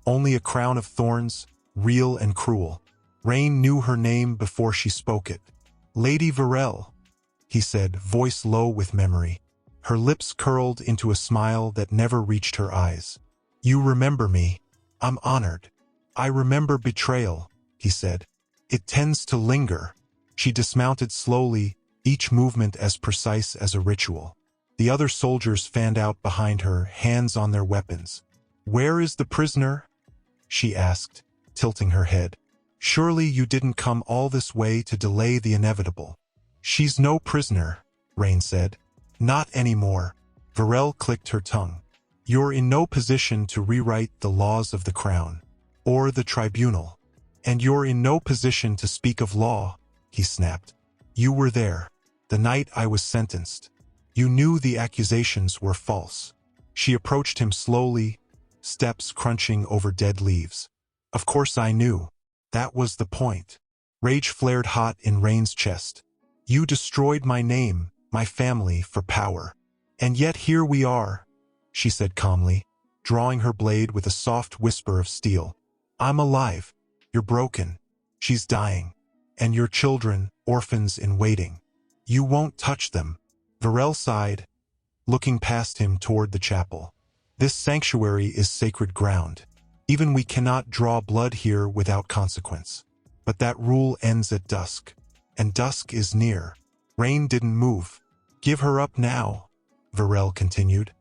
only a crown of thorns, real and cruel. Rain knew her name before she spoke it. "Lady Varel," he said, voice low with memory. Her lips curled into a smile that never reached her eyes. "You remember me. I'm honored." "I remember betrayal," he said. "It tends to linger." She dismounted slowly, each movement as precise as a ritual. The other soldiers fanned out behind her, hands on their weapons. "Where is the prisoner?" she asked, tilting her head. "Surely you didn't come all this way to delay the inevitable." "She's no prisoner," Rain said. "Not anymore." Varel clicked her tongue. "You're in no position to rewrite the laws of the crown, or the tribunal. And you're in no position to speak of law," he snapped. "You were there, the night I was sentenced. You knew the accusations were false." She approached him slowly, steps crunching over dead leaves. "Of course I knew. That was the point." Rage flared hot in Rain's chest. "You destroyed my name, my family, for power. And yet here we are," she said calmly, drawing her blade with a soft whisper of steel. "I'm alive. You're broken. She's dying. And your children, orphans in waiting. You won't touch them." Varel sighed, looking past him toward the chapel. "This sanctuary is sacred ground. Even we cannot draw blood here without consequence. But that rule ends at dusk. And dusk is near." Rain didn't move. "Give her up now," Varel continued.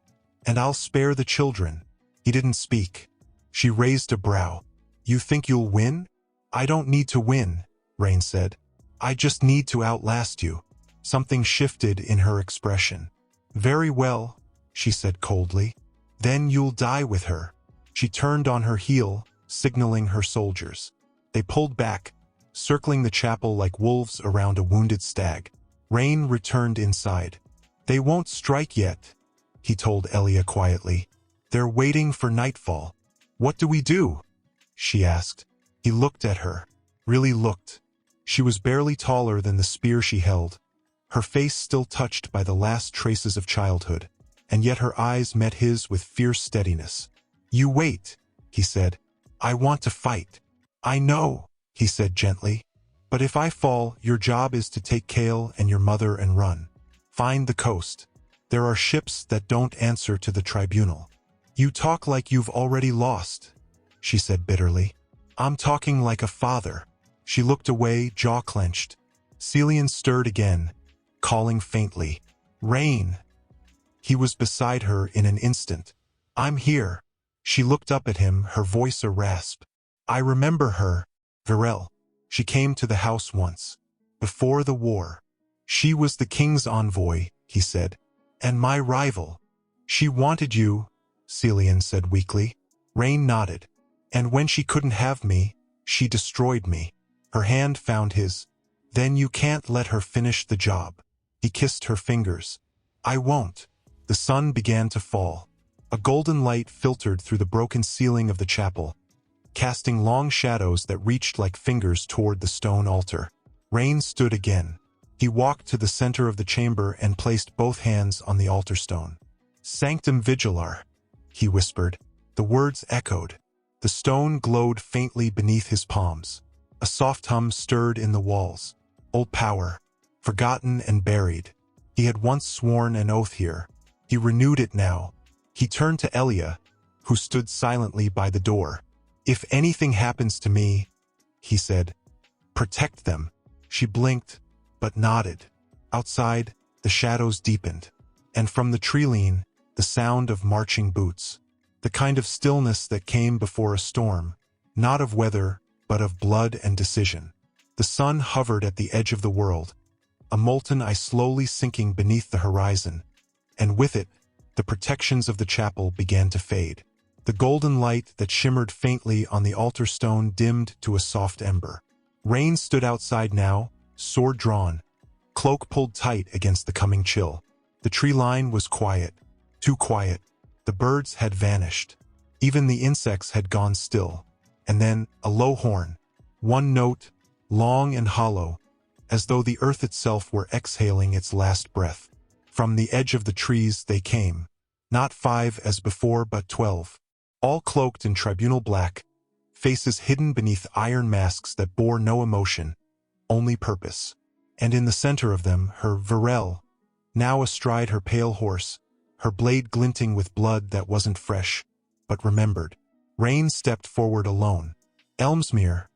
"And I'll spare the children." He didn't speak. She raised a brow. "You think you'll win?" "I don't need to win," Rain said. "I just need to outlast you." Something shifted in her expression. "Very well," she said coldly. "Then you'll die with her." She turned on her heel, signaling her soldiers. They pulled back, circling the chapel like wolves around a wounded stag. Rain returned inside. "They won't strike yet," he told Elia quietly. "They're waiting for nightfall." "What do we do?" she asked. He looked at her. Really looked. She was barely taller than the spear she held, her face still touched by the last traces of childhood, and yet her eyes met his with fierce steadiness. "You wait," he said. "I want to fight." "I know," he said gently. "But if I fall, your job is to take Kale and your mother and run. Find the coast. There are ships that don't answer to the tribunal." "You talk like you've already lost," she said bitterly. "I'm talking like a father." She looked away, jaw clenched. Celian stirred again, calling faintly, "Rain." He was beside her in an instant. "I'm here." She looked up at him, her voice a rasp. "I remember her, Varel. She came to the house once, before the war. She was the king's envoy," he said, "and my rival." "She wanted you," Celian said weakly. Rain nodded. "And when she couldn't have me, she destroyed me." Her hand found his. "Then you can't let her finish the job." He kissed her fingers. "I won't." The sun began to fall. A golden light filtered through the broken ceiling of the chapel, casting long shadows that reached like fingers toward the stone altar. Rain stood again. He walked to the center of the chamber and placed both hands on the altar stone. "Sanctum Vigilar," he whispered. The words echoed. The stone glowed faintly beneath his palms. A soft hum stirred in the walls. Old power, forgotten and buried. He had once sworn an oath here. He renewed it now. He turned to Elia, who stood silently by the door. "If anything happens to me," he said, "protect them." She blinked, but nodded. Outside, the shadows deepened, and from the tree-line, the sound of marching boots. The kind of stillness that came before a storm, not of weather, but of blood and decision. The sun hovered at the edge of the world, a molten ice slowly sinking beneath the horizon, and with it, the protections of the chapel began to fade. The golden light that shimmered faintly on the altar stone dimmed to a soft ember. Rain stood outside now, sword drawn, cloak pulled tight against the coming chill. The tree line was quiet, too quiet. The birds had vanished. Even the insects had gone still. and then a low horn. One note, long and hollow, as though the earth itself were exhaling its last breath. From the edge of the trees they came, not 5 as before but 12, all cloaked in tribunal black, faces hidden beneath iron masks that bore no emotion, only purpose. And in the center of them, her Varel, now astride her pale horse, her blade glinting with blood that wasn't fresh, but remembered. Rain stepped forward alone. "Elmsmere,"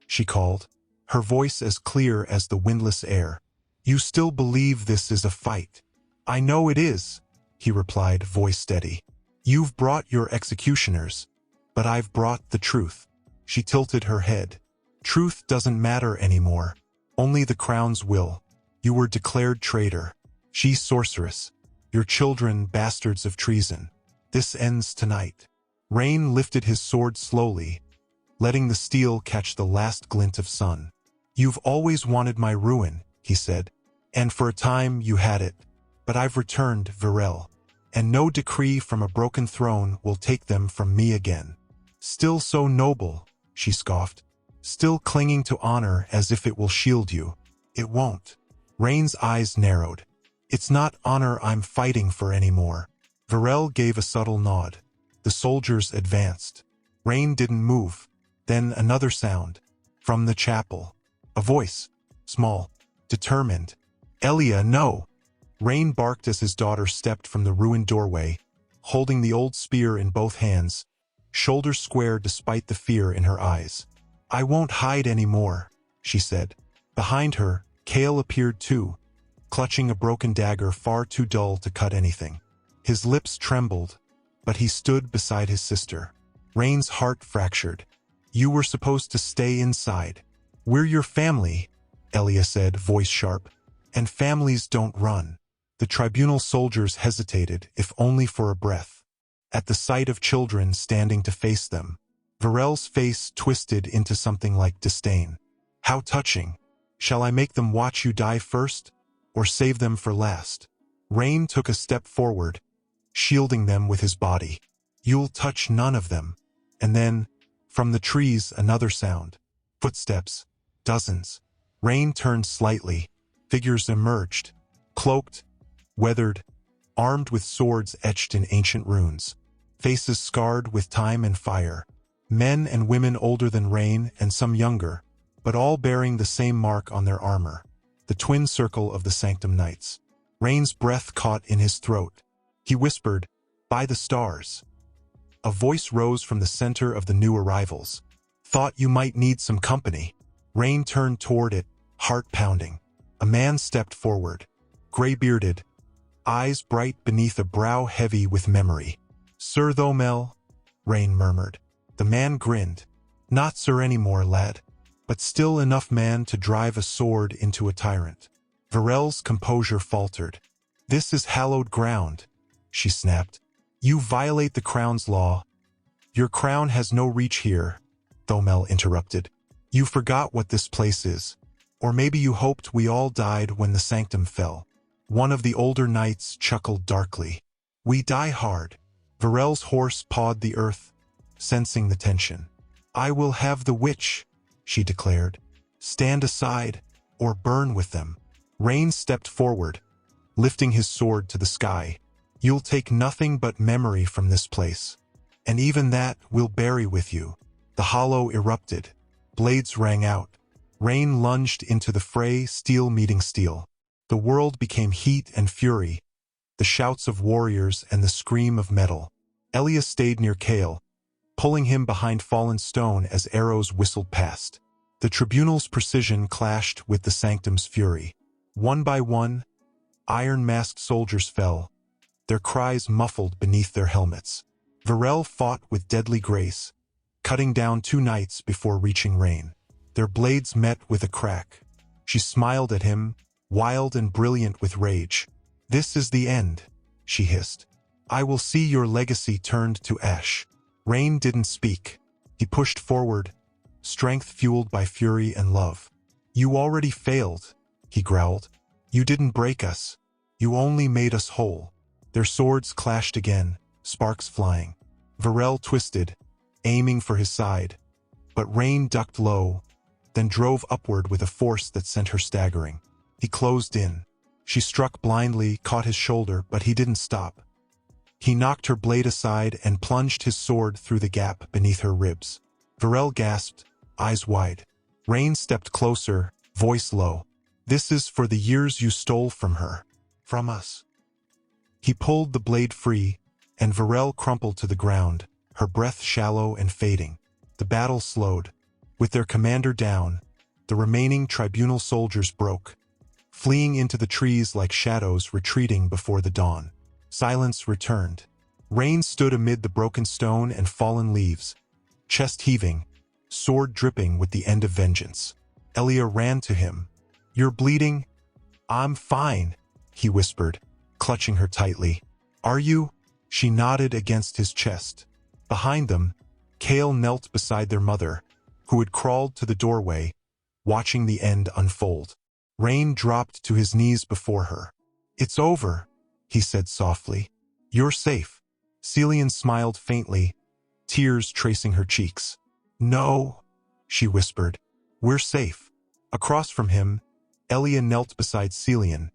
she called, her voice as clear as the windless air. "You still believe this is a fight?" "I know it is," he replied, voice steady. "You've brought your executioners, but I've brought the truth." She tilted her head. "Truth doesn't matter anymore. Only the crown's will. You were declared traitor. She sorceress. Your children bastards of treason. This ends tonight." Rain lifted his sword slowly, letting the steel catch the last glint of sun. "You've always wanted my ruin," he said, "and for a time you had it. But I've returned, Varel, and no decree from a broken throne will take them from me again." "Still so noble," she scoffed, "still clinging to honor as if it will shield you." "It won't." Rain's eyes narrowed. "It's not honor I'm fighting for anymore." Varel gave a subtle nod. The soldiers advanced. Rain didn't move. Then another sound. From the chapel. A voice. Small. Determined. "Elia, no!" Rain barked as his daughter stepped from the ruined doorway, holding the old spear in both hands, shoulders square despite the fear in her eyes. "I won't hide anymore," she said. Behind her, Kale appeared too, clutching a broken dagger far too dull to cut anything. His lips trembled, but he stood beside his sister. Rain's heart fractured. "You were supposed to stay inside." "We're your family," Elia said, voice sharp. "And families don't run." The tribunal soldiers hesitated, if only for a breath. At the sight of children standing to face them, Varel's face twisted into something like disdain. "How touching. Shall I make them watch you die first, or save them for last?" Rain took a step forward, shielding them with his body. "You'll touch none of them." And then, from the trees, another sound. Footsteps. Dozens. Rain turned slightly. Figures emerged. Cloaked, weathered, armed with swords etched in ancient runes. Faces scarred with time and fire. Men and women older than Rain and some younger, but all bearing the same mark on their armor. The twin circle of the Sanctum Knights. Rain's breath caught in his throat. He whispered, "By the stars." A voice rose from the center of the new arrivals. "Thought you might need some company." Rain turned toward it, heart pounding. A man stepped forward, gray-bearded, eyes bright beneath a brow heavy with memory. "Sir Thomel," Rain murmured. The man grinned. "Not sir anymore, lad, but still enough man to drive a sword into a tyrant." Varel's composure faltered. "This is hallowed ground," she snapped. "You violate the crown's law." "Your crown has no reach here," Thomel interrupted. "You forgot what this place is. Or maybe you hoped we all died when the sanctum fell." One of the older knights chuckled darkly. "We die hard." Varel's horse pawed the earth, sensing the tension. "I will have the witch," she declared. "Stand aside, or burn with them." Rain stepped forward, lifting his sword to the sky. "You'll take nothing but memory from this place. And even that we'll bury with you." The hollow erupted. Blades rang out. Rain lunged into the fray, steel meeting steel. The world became heat and fury, the shouts of warriors and the scream of metal. Elia stayed near Kale, pulling him behind fallen stone as arrows whistled past. The tribunal's precision clashed with the sanctum's fury. One by one, iron-masked soldiers fell, their cries muffled beneath their helmets. Varel fought with deadly grace, cutting down 2 knights before reaching Rain. Their blades met with a crack. She smiled at him, wild and brilliant with rage. "This is the end," she hissed. "I will see your legacy turned to ash." Rain didn't speak. He pushed forward, strength fueled by fury and love. "You already failed," he growled. "You didn't break us. You only made us whole." Their swords clashed again, sparks flying. Varel twisted, aiming for his side. But Rain ducked low, then drove upward with a force that sent her staggering. He closed in. She struck blindly, caught his shoulder, but he didn't stop. He knocked her blade aside and plunged his sword through the gap beneath her ribs. Varel gasped, eyes wide. Rain stepped closer, voice low. "This is for the years you stole from her. From us." He pulled the blade free, and Varel crumpled to the ground, her breath shallow and fading. The battle slowed. With their commander down, the remaining tribunal soldiers broke, fleeing into the trees like shadows retreating before the dawn. Silence returned. Rain stood amid the broken stone and fallen leaves, chest heaving, sword dripping with the end of vengeance. Elia ran to him. "You're bleeding?" "I'm fine," he whispered, clutching her tightly. "Are you?" She nodded against his chest. Behind them, Cale knelt beside their mother, who had crawled to the doorway, watching the end unfold. Rain dropped to his knees before her. "It's over," he said softly. "You're safe." Celian smiled faintly, tears tracing her cheeks. "No," she whispered. "We're safe." Across from him, Elia knelt beside Celian,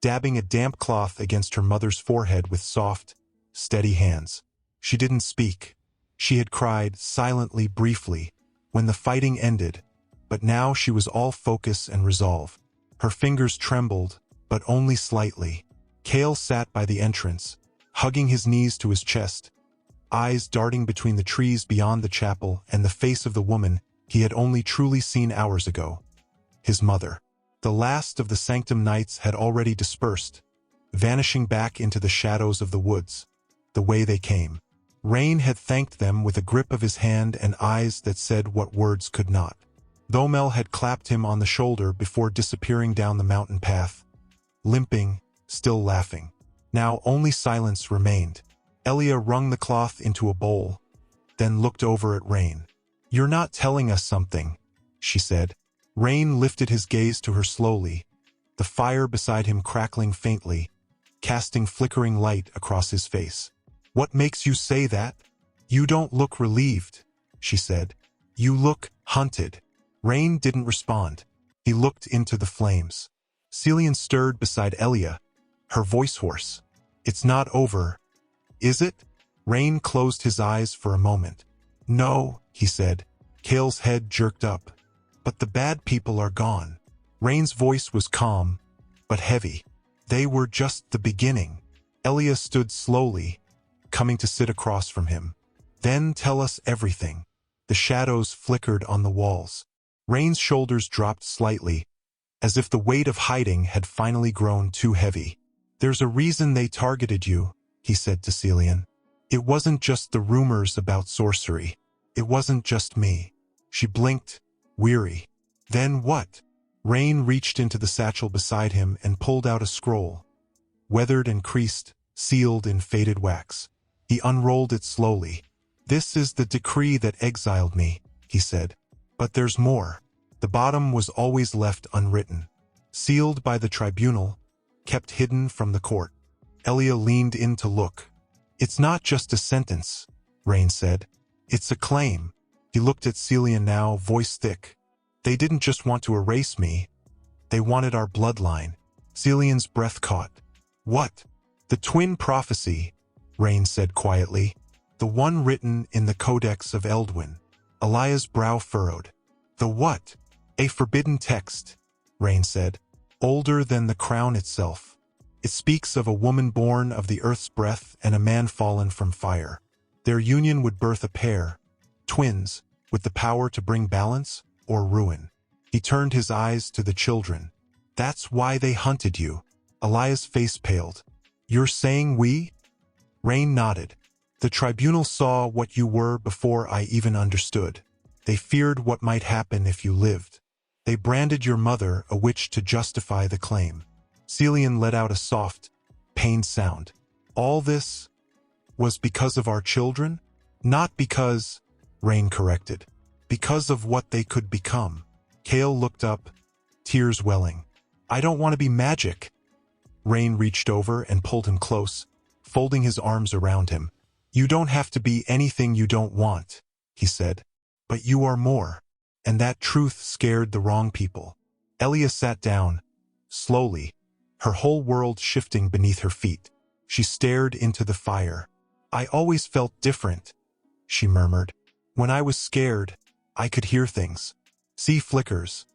dabbing a damp cloth against her mother's forehead with soft, steady hands. She didn't speak. She had cried silently, briefly, when the fighting ended, but now she was all focus and resolve. Her fingers trembled, but only slightly. Cale sat by the entrance, hugging his knees to his chest, eyes darting between the trees beyond the chapel and the face of the woman he had only truly seen hours ago. His mother. The last of the Sanctum Knights had already dispersed, vanishing back into the shadows of the woods, the way they came. Rain had thanked them with a grip of his hand and eyes that said what words could not. Thomel had clapped him on the shoulder before disappearing down the mountain path, limping, still laughing. Now only silence remained. Elia wrung the cloth into a bowl, then looked over at Rain. "You're not telling us something," she said. Rain lifted his gaze to her slowly, the fire beside him crackling faintly, casting flickering light across his face. "What makes you say that?" "You don't look relieved," she said. "You look hunted." Rain didn't respond. He looked into the flames. Celian stirred beside Elia, her voice hoarse. "It's not over, is it?" Rain closed his eyes for a moment. "No," he said. Cale's head jerked up. "But the bad people are gone." Rain's voice was calm, but heavy. "They were just the beginning." Elia stood slowly, coming to sit across from him. "Then tell us everything." The shadows flickered on the walls. Rain's shoulders dropped slightly, as if the weight of hiding had finally grown too heavy. "There's a reason they targeted you," he said to Celian. "It wasn't just the rumors about sorcery. It wasn't just me." She blinked, weary. "Then what?" Rain reached into the satchel beside him and pulled out a scroll, weathered and creased, sealed in faded wax. He unrolled it slowly. "This is the decree that exiled me," he said. "But there's more." The bottom was always left unwritten, sealed by the tribunal, kept hidden from the court. Elia leaned in to look. "It's not just a sentence," Rain said. "It's a claim." He looked at Celian now, voice thick. "They didn't just want to erase me. They wanted our bloodline." Celian's breath caught. "What?" "The twin prophecy," Rain said quietly. "The one written in the Codex of Eldwin." Elia's brow furrowed. "The what?" "A forbidden text," Rain said. "Older than the crown itself. It speaks of a woman born of the earth's breath and a man fallen from fire. Their union would birth a pair, twins, with the power to bring balance or ruin." He turned his eyes to the children. "That's why they hunted you." Elia's face paled. "You're saying we?" Rain nodded. "The tribunal saw what you were before I even understood. They feared what might happen if you lived. They branded your mother a witch to justify the claim." Celian let out a soft, pained sound. "All this was because of our children?" "Not because," Rain corrected. "Because of what they could become." Cale looked up, tears welling. "I don't want to be magic." Rain reached over and pulled him close, folding his arms around him. "You don't have to be anything you don't want," he said. But you are more. And that truth scared the wrong people. Elia sat down, slowly, her whole world shifting beneath her feet. She stared into the fire. I always felt different, she murmured. When I was scared, I could hear things. See flickers,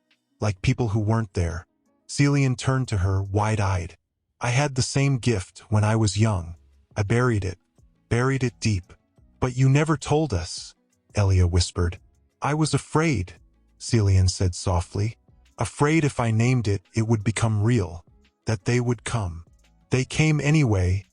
like people who weren't there. Celian turned to her, wide-eyed. I had the same gift when I was young. I buried it deep. But you never told us, Elia whispered. I was afraid, Celian said softly. Afraid if I named it, it would become real, that they would come. They came anyway,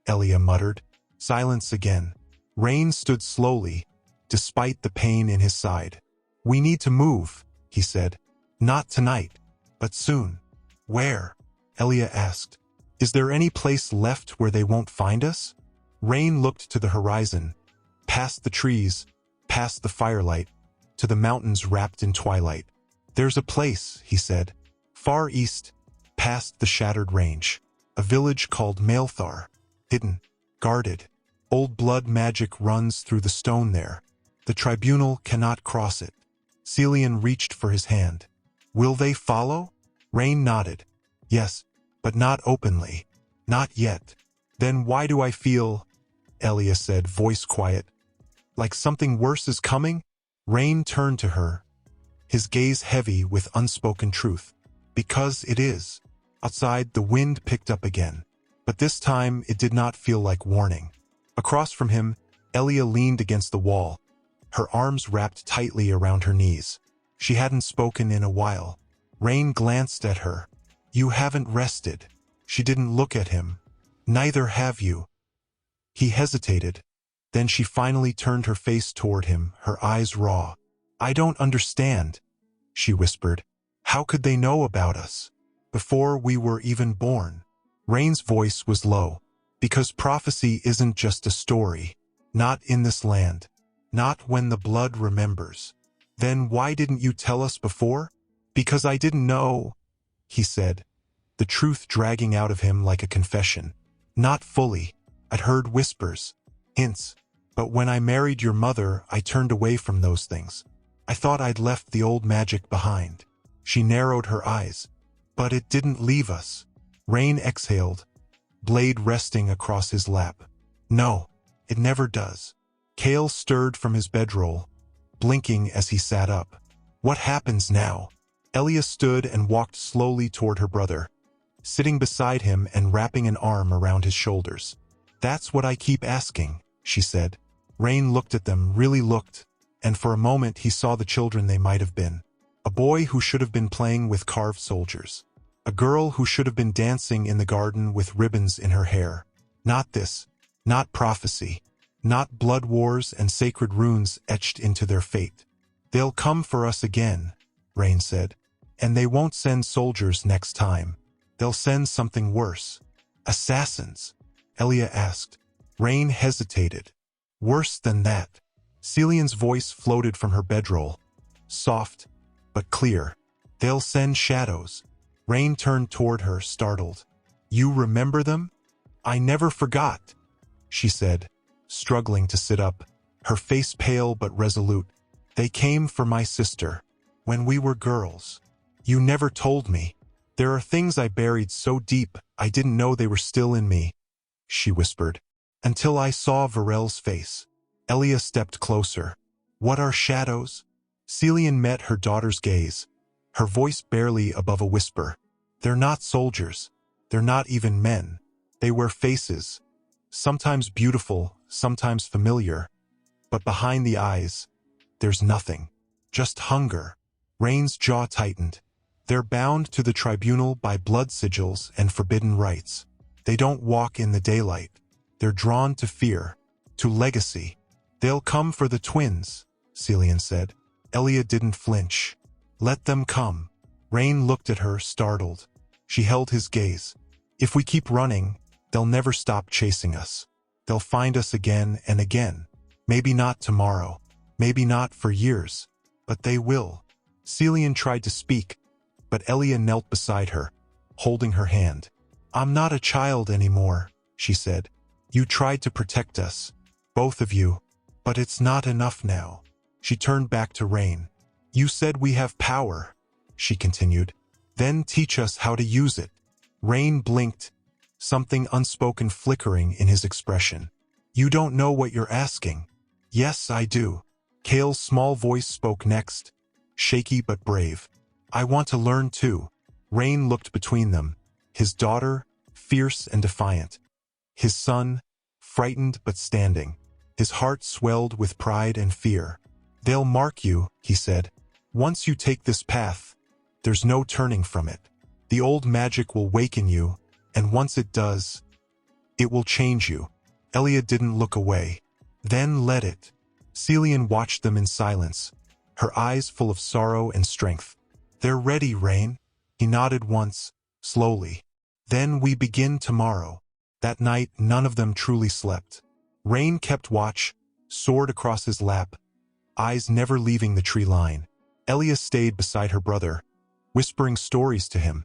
Elia muttered. Silence again. Rain stood slowly, despite the pain in his side. We need to move, he said. Not tonight, but soon. Where? Elia asked. Is there any place left where they won't find us? Rain looked to the horizon, past the trees, past the firelight, to the mountains wrapped in twilight. There's a place, he said, far east, past the shattered range. A village called Malthar, hidden, guarded. Old blood magic runs through the stone there. The tribunal cannot cross it. Celian reached for his hand. Will they follow? Rain nodded. Yes, but not openly. Not yet. Then why do I feel, Elia said, voice quiet, like something worse is coming? Rain turned to her, his gaze heavy with unspoken truth. Because it is. Outside, the wind picked up again. But this time, it did not feel like warning. Across from him, Elia leaned against the wall, her arms wrapped tightly around her knees. She hadn't spoken in a while. Rain glanced at her. You haven't rested. She didn't look at him. Neither have you. He hesitated. Then she finally turned her face toward him, her eyes raw. I don't understand, she whispered. How could they know about us? Before we were even born. Rain's voice was low. Because prophecy isn't just a story. Not in this land. Not when the blood remembers. Then why didn't you tell us before? Because I didn't know, he said, the truth dragging out of him like a confession. Not fully. I'd heard whispers, hints. But when I married your mother, I turned away from those things. I thought I'd left the old magic behind. She narrowed her eyes. But it didn't leave us. Rain exhaled, blade resting across his lap. No, it never does. Kale stirred from his bedroll, blinking as he sat up. What happens now? Elia stood and walked slowly toward her brother, sitting beside him and wrapping an arm around his shoulders. That's what I keep asking, she said. Rain looked at them, really looked, and for a moment he saw the children they might have been. A boy who should have been playing with carved soldiers. A girl who should have been dancing in the garden with ribbons in her hair. Not this, not prophecy, not blood wars and sacred runes etched into their fate. They'll come for us again, Rain said. And they won't send soldiers next time. They'll send something worse. Assassins, Elia asked. Rain hesitated. Worse than that. Celian's voice floated from her bedroll, soft but clear. They'll send shadows. Rain turned toward her, startled. You remember them? I never forgot, she said, struggling to sit up, her face pale but resolute. They came for my sister, when we were girls. You never told me. There are things I buried so deep I didn't know they were still in me, she whispered. Until I saw Varel's face. Elia stepped closer. What are shadows? Celian met her daughter's gaze, her voice barely above a whisper. They're not soldiers. They're not even men. They wear faces, sometimes beautiful, sometimes familiar. But behind the eyes, there's nothing. Just hunger. Rain's jaw tightened. They're bound to the tribunal by blood sigils and forbidden rites. They don't walk in the daylight. They're drawn to fear, to legacy. They'll come for the twins, Celian said. Elia didn't flinch. Let them come. Rain looked at her, startled. She held his gaze. If we keep running, they'll never stop chasing us. They'll find us again and again. Maybe not tomorrow. Maybe not for years. But they will. Celian tried to speak, but Elia knelt beside her, holding her hand. I'm not a child anymore, she said. You tried to protect us, both of you, but it's not enough now. She turned back to Rain. "You said we have power," she continued. "Then teach us how to use it." Rain blinked, something unspoken flickering in his expression. "You don't know what you're asking." "Yes, I do." Kale's small voice spoke next, shaky but brave. "I want to learn too." Rain looked between them, his daughter, fierce and defiant. His son, frightened but standing. His heart swelled with pride and fear. "They'll mark you," he said. "Once you take this path, there's no turning from it. The old magic will waken you, and once it does, it will change you." Elia didn't look away. "Then let it." Celian watched them in silence, her eyes full of sorrow and strength. "They're ready, Rain." He nodded once, slowly. "Then we begin tomorrow." That night, none of them truly slept. Rain kept watch, sword across his lap, eyes never leaving the tree line. Elia stayed beside her brother, whispering stories to him.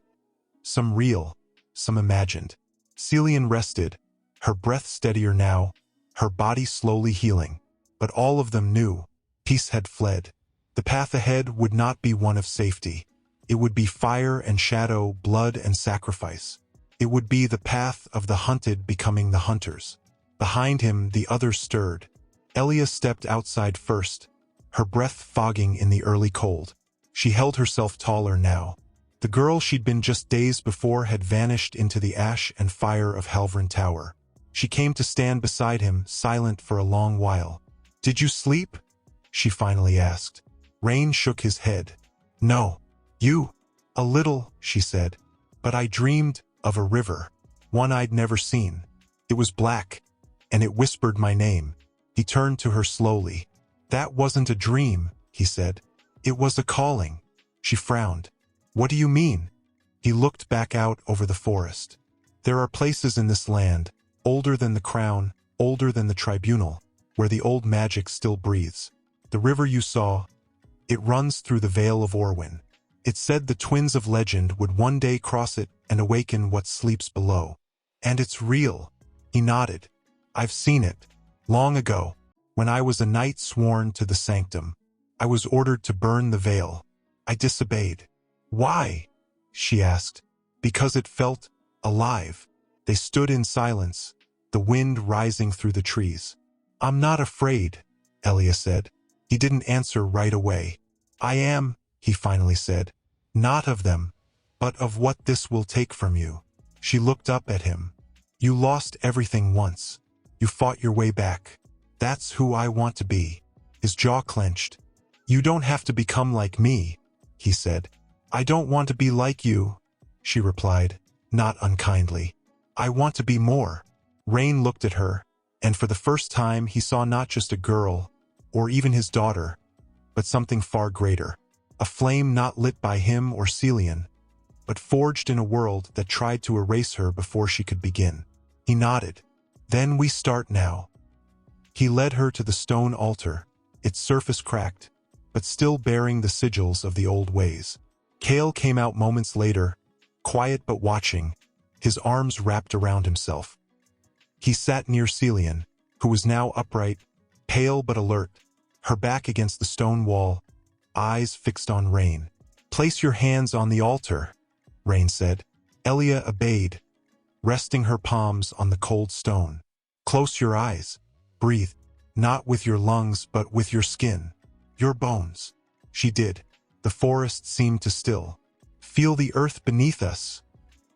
Some real, some imagined. Celian rested, her breath steadier now, her body slowly healing. But all of them knew, peace had fled. The path ahead would not be one of safety. It would be fire and shadow, blood and sacrifice. It would be the path of the hunted becoming the hunters. Behind him, the others stirred. Elia stepped outside first, her breath fogging in the early cold. She held herself taller now. The girl she'd been just days before had vanished into the ash and fire of Halvrin Tower. She came to stand beside him, silent for a long while. "Did you sleep?" she finally asked. Rain shook his head. "No. You?" "A little," she said. "But I dreamed of a river, one I'd never seen. It was black, and it whispered my name." He turned to her slowly. "That wasn't a dream," he said. "It was a calling." She frowned. "What do you mean?" He looked back out over the forest. "There are places in this land, older than the crown, older than the tribunal, where the old magic still breathes. The river you saw, it runs through the Vale of Orwyn. It said the twins of legend would one day cross it and awaken what sleeps below. And it's real." He nodded. "I've seen it. Long ago, when I was a knight sworn to the sanctum. I was ordered to burn the veil. I disobeyed." "Why?" she asked. "Because it felt alive." They stood in silence, the wind rising through the trees. "I'm not afraid," Elia said. He didn't answer right away. "I am," he finally said. "Not of them, but of what this will take from you." She looked up at him. "You lost everything once. You fought your way back. That's who I want to be." His jaw clenched. "You don't have to become like me," he said. "I don't want to be like you," she replied, not unkindly. "I want to be more." Rain looked at her, and for the first time he saw not just a girl, or even his daughter, but something far greater. A flame not lit by him or Celian, but forged in a world that tried to erase her before she could begin. He nodded. "Then we start now." He led her to the stone altar, its surface cracked, but still bearing the sigils of the old ways. Kale came out moments later, quiet but watching, his arms wrapped around himself. He sat near Celian, who was now upright, pale but alert, her back against the stone wall, eyes fixed on Rain. "Place your hands on the altar," Rain said. Elia obeyed, resting her palms on the cold stone. "Close your eyes. Breathe, not with your lungs but with your skin, your bones." She did. The forest seemed to still. "Feel the earth beneath us,"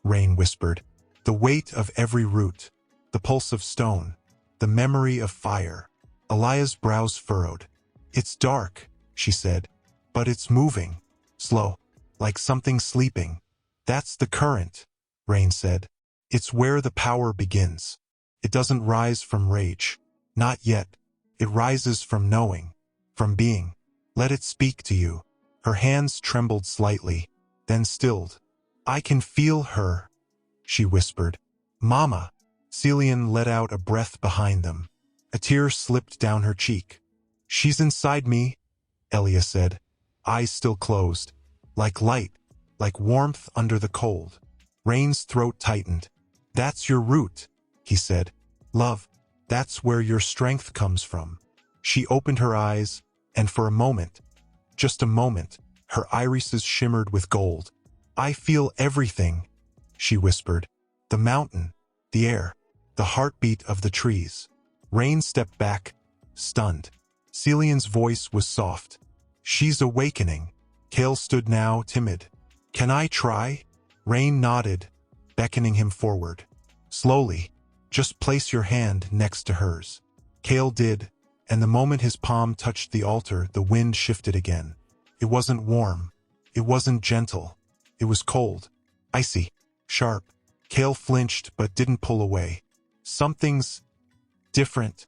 Rain whispered. "The weight of every root, the pulse of stone, the memory of fire." Elia's brows furrowed. "It's dark," she said, "but it's moving, slow, like something sleeping." "That's the current," Rain said. "It's where the power begins. It doesn't rise from rage. Not yet. It rises from knowing, from being. Let it speak to you." Her hands trembled slightly, then stilled. "I can feel her," she whispered. "Mama." Celian let out a breath behind them. A tear slipped down her cheek. "She's inside me," Elia said, eyes still closed. "Like light, like warmth under the cold." Rain's throat tightened. "That's your root," he said. "Love, that's where your strength comes from." She opened her eyes, and for a moment, just a moment, her irises shimmered with gold. "I feel everything," she whispered. "The mountain, the air, the heartbeat of the trees." Rain stepped back, stunned. Celian's voice was soft. "She's awakening." Kale stood now, timid. "Can I try?" Rain nodded, beckoning him forward. "Slowly, just place your hand next to hers." Kale did, and the moment his palm touched the altar, the wind shifted again. It wasn't warm. It wasn't gentle. It was cold, icy, sharp. Kale flinched but didn't pull away. "Something's different,"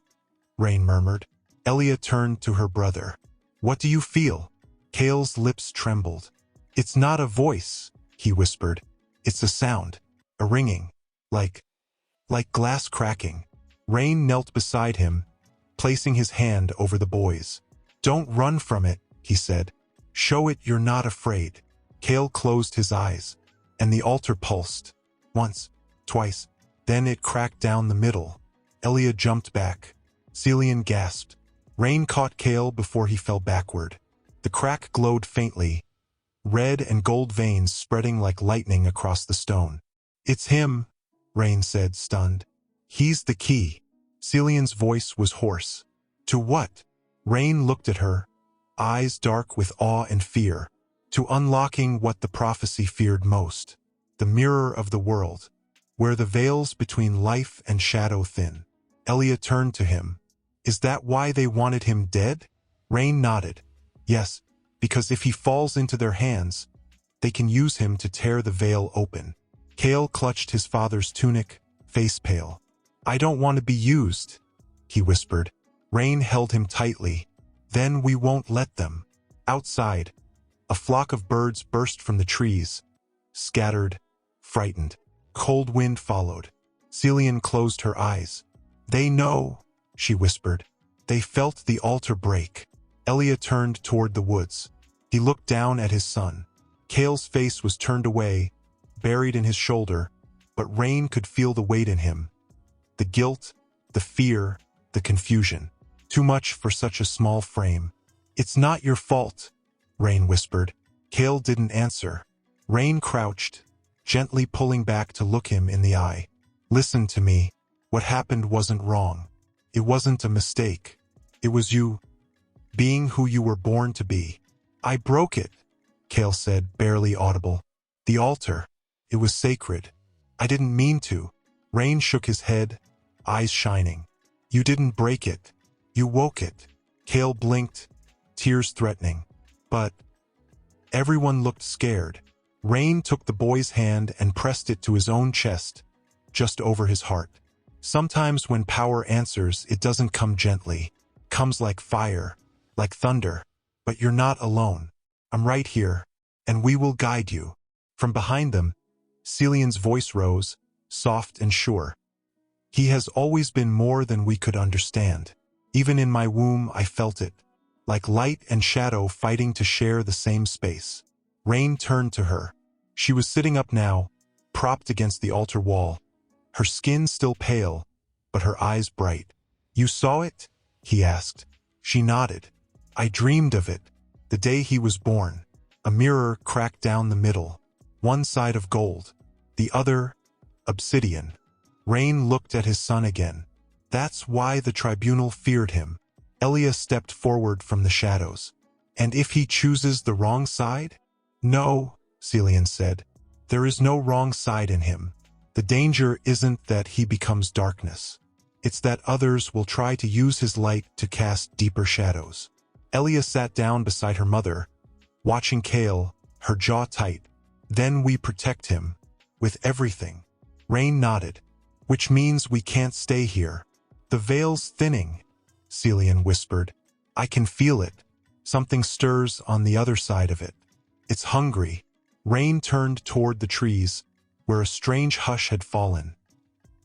Rain murmured. Elia turned to her brother. "What do you feel?" Kale's lips trembled. "It's not a voice," he whispered. "It's a sound, a ringing, like glass cracking." Rain knelt beside him, placing his hand over the boy's. "Don't run from it," he said. "Show it you're not afraid." Kale closed his eyes, and the altar pulsed. Once, twice, then it cracked down the middle. Elia jumped back. Celian gasped. Rain caught Kale before he fell backward. The crack glowed faintly, red and gold veins spreading like lightning across the stone. "It's him," Rain said, stunned. "He's the key." Celian's voice was hoarse. "To what?" Rain looked at her, eyes dark with awe and fear. "To unlocking what the prophecy feared most. The mirror of the world, where the veils between life and shadow thin." Elia turned to him. "Is that why they wanted him dead?" Rain nodded. "Yes, because if he falls into their hands, they can use him to tear the veil open." Kale clutched his father's tunic, face pale. "I don't want to be used," he whispered. Rain held him tightly. "Then we won't let them." Outside, a flock of birds burst from the trees, scattered, frightened. Cold wind followed. Celian closed her eyes. "They know," she whispered. "They felt the altar break." Elia turned toward the woods. He looked down at his son. Kale's face was turned away, buried in his shoulder, but Rain could feel the weight in him. The guilt, the fear, the confusion. Too much for such a small frame. "It's not your fault," Rain whispered. Kale didn't answer. Rain crouched, gently pulling back to look him in the eye. "Listen to me. What happened wasn't wrong. It wasn't a mistake. It was you, being who you were born to be." "I broke it," Kale said, barely audible. "The altar. It was sacred. I didn't mean to." Rain shook his head, eyes shining. "You didn't break it. You woke it." Kale blinked, tears threatening. "But..." Everyone looked scared. Rain took the boy's hand and pressed it to his own chest, just over his heart. "Sometimes when power answers, it doesn't come gently. Comes like fire, like thunder. But you're not alone. I'm right here, and we will guide you." From behind them, Celian's voice rose, soft and sure. "He has always been more than we could understand. Even in my womb I felt it, like light and shadow fighting to share the same space." Rain turned to her. She was sitting up now, propped against the altar wall, her skin still pale, but her eyes bright. "You saw it?" he asked. She nodded. "I dreamed of it, the day he was born." A mirror cracked down the middle, one side of gold, the other obsidian. Rain looked at his son again. "That's why the tribunal feared him." Elia stepped forward from the shadows. "And if he chooses the wrong side?" "No," Celian said. "There is no wrong side in him. The danger isn't that he becomes darkness. It's that others will try to use his light to cast deeper shadows." Elia sat down beside her mother, watching Kale, her jaw tight. "Then we protect him, with everything." Rain nodded. "Which means we can't stay here." "The veil's thinning," Celian whispered. "I can feel it. Something stirs on the other side of it. It's hungry." Rain turned toward the trees, where a strange hush had fallen,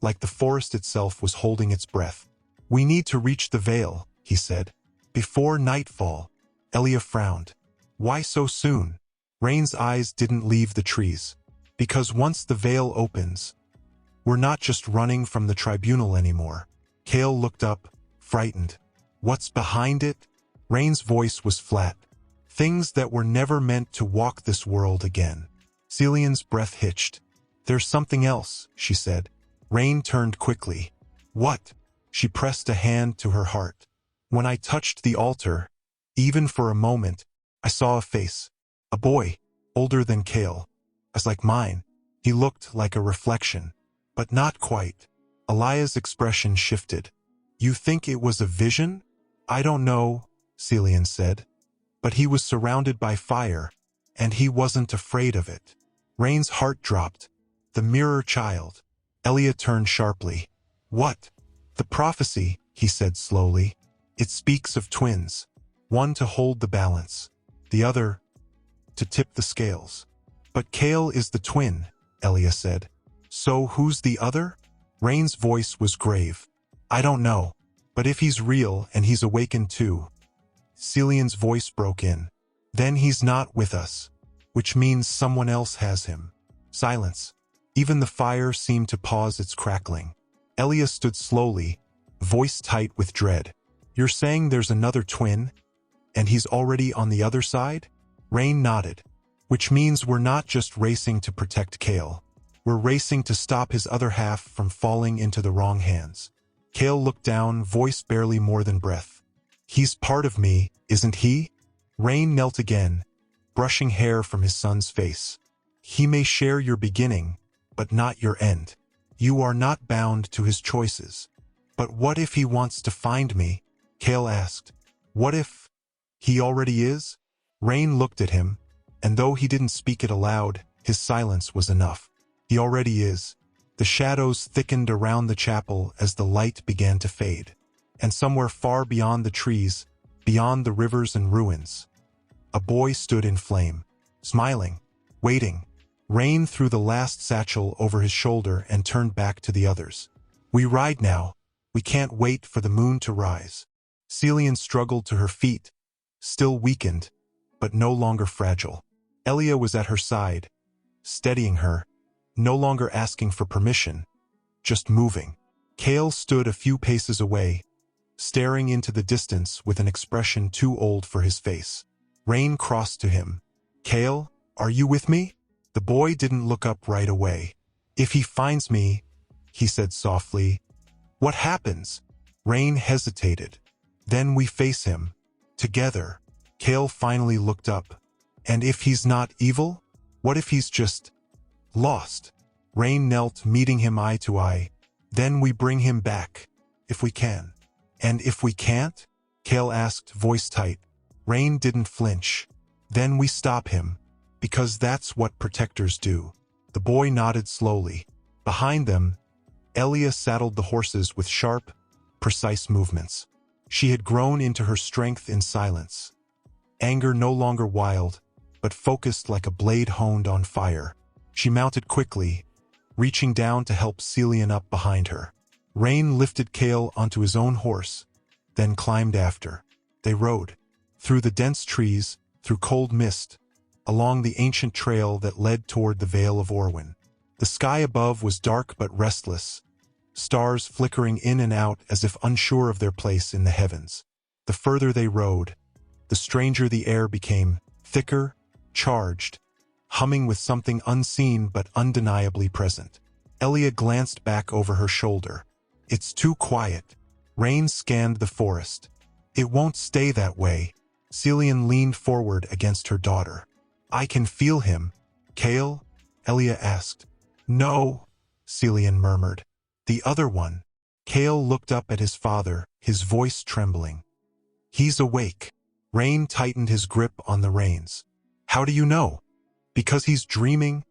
like the forest itself was holding its breath. "We need to reach the veil," he said. "Before nightfall." Elia frowned. "Why so soon?" Rain's eyes didn't leave the trees. "Because once the veil opens, we're not just running from the tribunal anymore." Kale looked up, frightened. "What's behind it?" Rain's voice was flat. Things that were never meant to walk this world again. Celian's breath hitched. There's something else, she said. Rain turned quickly. What? She pressed a hand to her heart. When I touched the altar, even for a moment, I saw a face. A boy, older than Kale. As like mine. He looked like a reflection. But not quite. Elia's expression shifted. You think it was a vision? I don't know, Celian said. But he was surrounded by fire, and he wasn't afraid of it. Rain's heart dropped. The mirror child. Elia turned sharply. What? The prophecy, he said slowly. It speaks of twins. One to hold the balance. The other to tip the scales. But Kale is the twin, Elia said. So who's the other? Rain's voice was grave. I don't know. But if he's real and he's awakened too. Celian's voice broke in. Then he's not with us. Which means someone else has him. Silence. Even the fire seemed to pause its crackling. Elia stood slowly, voice tight with dread. You're saying there's another twin? And he's already on the other side? Rain nodded. Which means we're not just racing to protect Kale. We're racing to stop his other half from falling into the wrong hands. Kale looked down, voice barely more than breath. He's part of me, isn't he? Rain knelt again, brushing hair from his son's face. He may share your beginning, but not your end. You are not bound to his choices. But what if he wants to find me? Kale asked. What if he already is? Rain looked at him, and though he didn't speak it aloud, his silence was enough. He already is. The shadows thickened around the chapel as the light began to fade. And somewhere far beyond the trees, beyond the rivers and ruins, a boy stood in flame, smiling, waiting. Rain threw the last satchel over his shoulder and turned back to the others. We ride now. We can't wait for the moon to rise. Celian struggled to her feet, still weakened, but no longer fragile. Elia was at her side, steadying her, no longer asking for permission, just moving. Kale stood a few paces away, staring into the distance with an expression too old for his face. Rain crossed to him. Kale, are you with me? The boy didn't look up right away. If he finds me, he said softly. What happens? Rain hesitated. Then we face him. Together. Kale finally looked up. And if he's not evil? What if he's just lost? Rain knelt, meeting him eye to eye. Then we bring him back. If we can. And if we can't? Kale asked, voice tight. Rain didn't flinch. Then we stop him. Because that's what protectors do. The boy nodded slowly. Behind them, Elia saddled the horses with sharp, precise movements. She had grown into her strength in silence. Anger no longer wild, but focused like a blade honed on fire. She mounted quickly, reaching down to help Celian up behind her. Rain lifted Kale onto his own horse, then climbed after. They rode. Through the dense trees, through cold mist, along the ancient trail that led toward the Vale of Orwyn. The sky above was dark but restless, stars flickering in and out as if unsure of their place in the heavens. The further they rode, the stranger the air became, thicker, charged, humming with something unseen but undeniably present. Elia glanced back over her shoulder. It's too quiet. Rain scanned the forest. It won't stay that way. Celian leaned forward against her daughter. I can feel him. Kale? Elia asked. No, Celian murmured. The other one. Kale looked up at his father, his voice trembling. He's awake. Rain tightened his grip on the reins. How do you know? Because he's dreaming,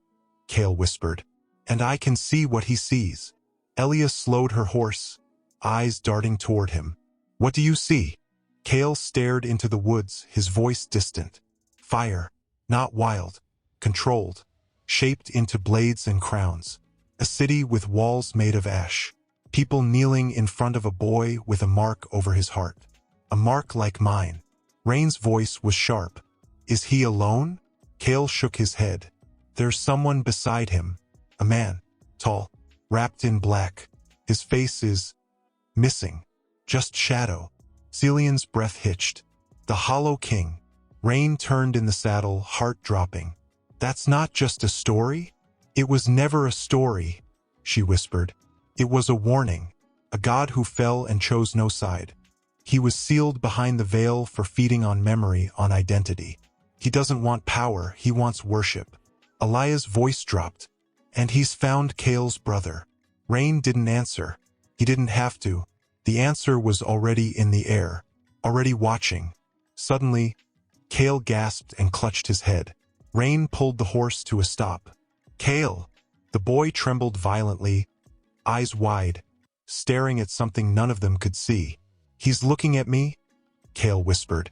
Kale whispered. And I can see what he sees. Elia slowed her horse, eyes darting toward him. What do you see? Kale stared into the woods, his voice distant. Fire. Not wild, controlled, shaped into blades and crowns. A city with walls made of ash. People kneeling in front of a boy with a mark over his heart. A mark like mine. Rain's voice was sharp. Is he alone? Kale shook his head. There's someone beside him. A man. Tall. Wrapped in black. His face is missing. Just shadow. Celian's breath hitched. The Hollow King. Rain turned in the saddle, heart dropping. That's not just a story? It was never a story, she whispered. It was a warning. A god who fell and chose no side. He was sealed behind the veil for feeding on memory, on identity. He doesn't want power, he wants worship. Elia's voice dropped. And he's found Kale's brother. Rain didn't answer. He didn't have to. The answer was already in the air, already watching. Suddenly, Kale gasped and clutched his head. Rain pulled the horse to a stop. Kale! The boy trembled violently, eyes wide, staring at something none of them could see. He's looking at me? Kale whispered.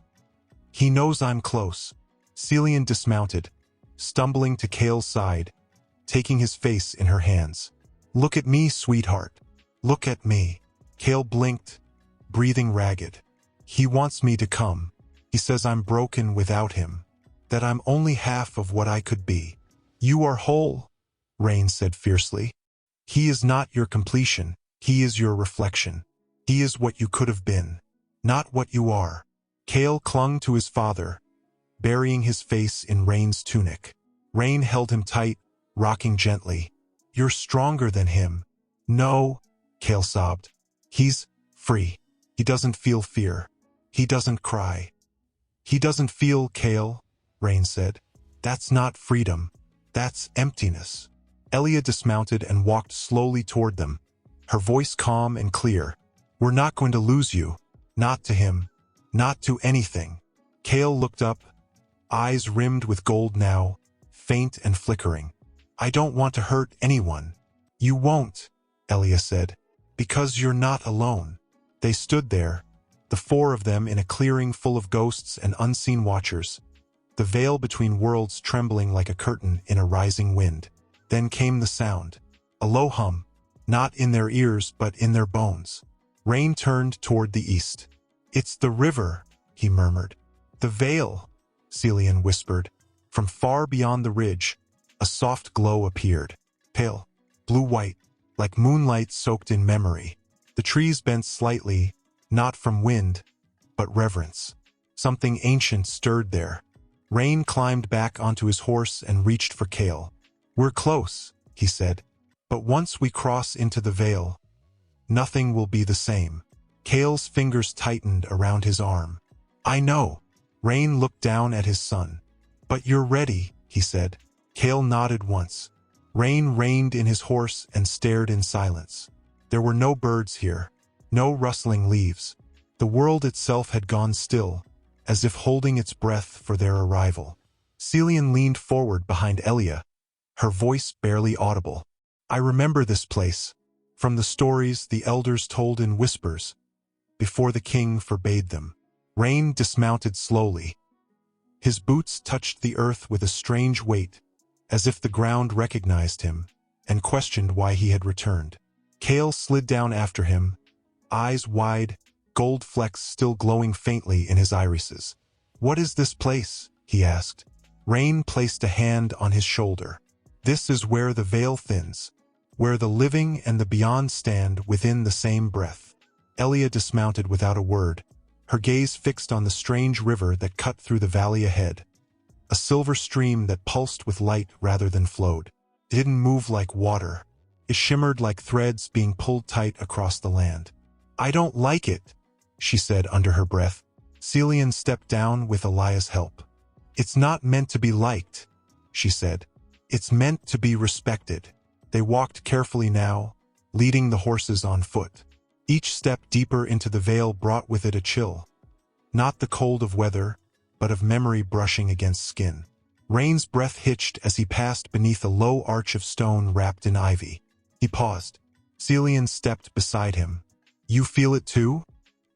He knows I'm close. Celian dismounted, stumbling to Kale's side, taking his face in her hands. Look at me, sweetheart. Look at me. Kale blinked, breathing ragged. He wants me to come. He says I'm broken without him, that I'm only half of what I could be. You are whole, Rain said fiercely. He is not your completion. He is your reflection. He is what you could have been, not what you are. Kale clung to his father, burying his face in Rain's tunic. Rain held him tight, rocking gently. You're stronger than him. No, Kale sobbed. He's free. He doesn't feel fear. He doesn't cry. He doesn't feel, Kale, Rain said. That's not freedom. That's emptiness. Elia dismounted and walked slowly toward them, her voice calm and clear. We're not going to lose you. Not to him. Not to anything. Kale looked up, eyes rimmed with gold now, faint and flickering. I don't want to hurt anyone. You won't, Elia said, because you're not alone. They stood there, the four of them in a clearing full of ghosts and unseen watchers, the veil between worlds trembling like a curtain in a rising wind. Then came the sound, a low hum, not in their ears but in their bones. Rain turned toward the east. It's the river, he murmured. The veil, Celian whispered. From far beyond the ridge, a soft glow appeared, pale, blue-white, like moonlight soaked in memory. The trees bent slightly, not from wind, but reverence. Something ancient stirred there. Rain climbed back onto his horse and reached for Kale. We're close, he said, but once we cross into the veil, nothing will be the same. Kale's fingers tightened around his arm. I know. Rain looked down at his son. But you're ready, he said. Kale nodded once. Rain reined in his horse and stared in silence. There were no birds here, no rustling leaves. The world itself had gone still, as if holding its breath for their arrival. Celian leaned forward behind Elia, her voice barely audible. I remember this place, from the stories the elders told in whispers, before the king forbade them. Rain dismounted slowly. His boots touched the earth with a strange weight, as if the ground recognized him, and questioned why he had returned. Kale slid down after him, eyes wide, gold flecks still glowing faintly in his irises. What is this place? He asked. Rain placed a hand on his shoulder. This is where the veil thins, where the living and the beyond stand within the same breath. Elia dismounted without a word, her gaze fixed on the strange river that cut through the valley ahead. A silver stream that pulsed with light rather than flowed. It didn't move like water. It shimmered like threads being pulled tight across the land. I don't like it, she said under her breath. Celian stepped down with Elia's help. It's not meant to be liked, she said. It's meant to be respected. They walked carefully now, leading the horses on foot. Each step deeper into the veil brought with it a chill. Not the cold of weather, but of memory brushing against skin. Rain's breath hitched as he passed beneath a low arch of stone wrapped in ivy. He paused. Celian stepped beside him. You feel it too?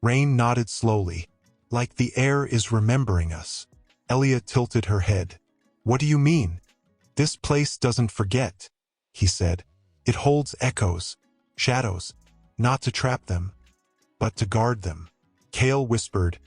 Rain nodded slowly, like the air is remembering us. Elia tilted her head. What do you mean? This place doesn't forget, he said. It holds echoes, shadows, not to trap them, but to guard them. Kale whispered,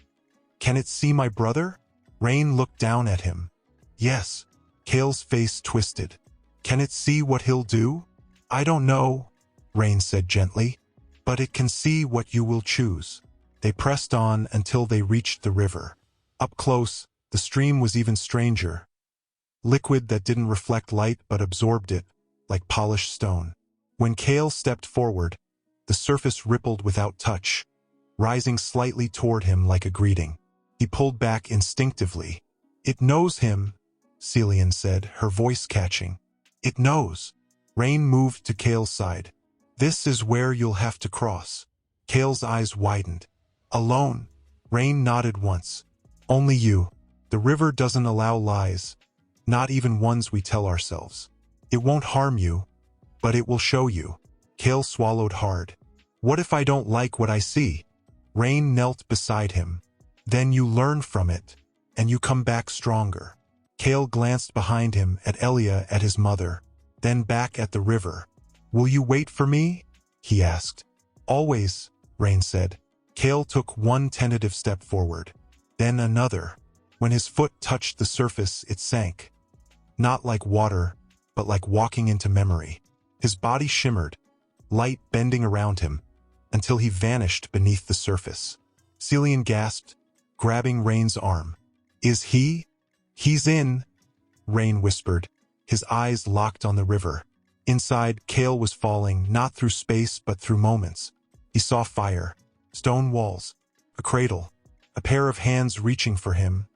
Can it see my brother? Rain looked down at him. Yes. Kale's face twisted. Can it see what he'll do? I don't know, Rain said gently, but it can see what you will choose. They pressed on until they reached the river. Up close, the stream was even stranger. Liquid that didn't reflect light but absorbed it, like polished stone. When Kale stepped forward, the surface rippled without touch, rising slightly toward him like a greeting. He pulled back instinctively. "It knows him," Celian said, her voice catching. "It knows." Rain moved to Kale's side. "This is where you'll have to cross." Kale's eyes widened. "Alone?" Rain nodded once. "Only you. The river doesn't allow lies, not even ones we tell ourselves. It won't harm you, but it will show you." Kale swallowed hard. "What if I don't like what I see?" Rain knelt beside him. "Then you learn from it, and you come back stronger." Kale glanced behind him at Elia, at his mother, then back at the river. "Will you wait for me?" he asked. "Always," Rain said. Kale took one tentative step forward, then another. When his foot touched the surface, it sank. Not like water, but like walking into memory. His body shimmered, light bending around him, until he vanished beneath the surface. Celian gasped, grabbing Rain's arm. "Is he?" "He's in," Rain whispered, his eyes locked on the river. Inside, Kale was falling, not through space but through moments. He saw fire, stone walls, a cradle, a pair of hands reaching for him,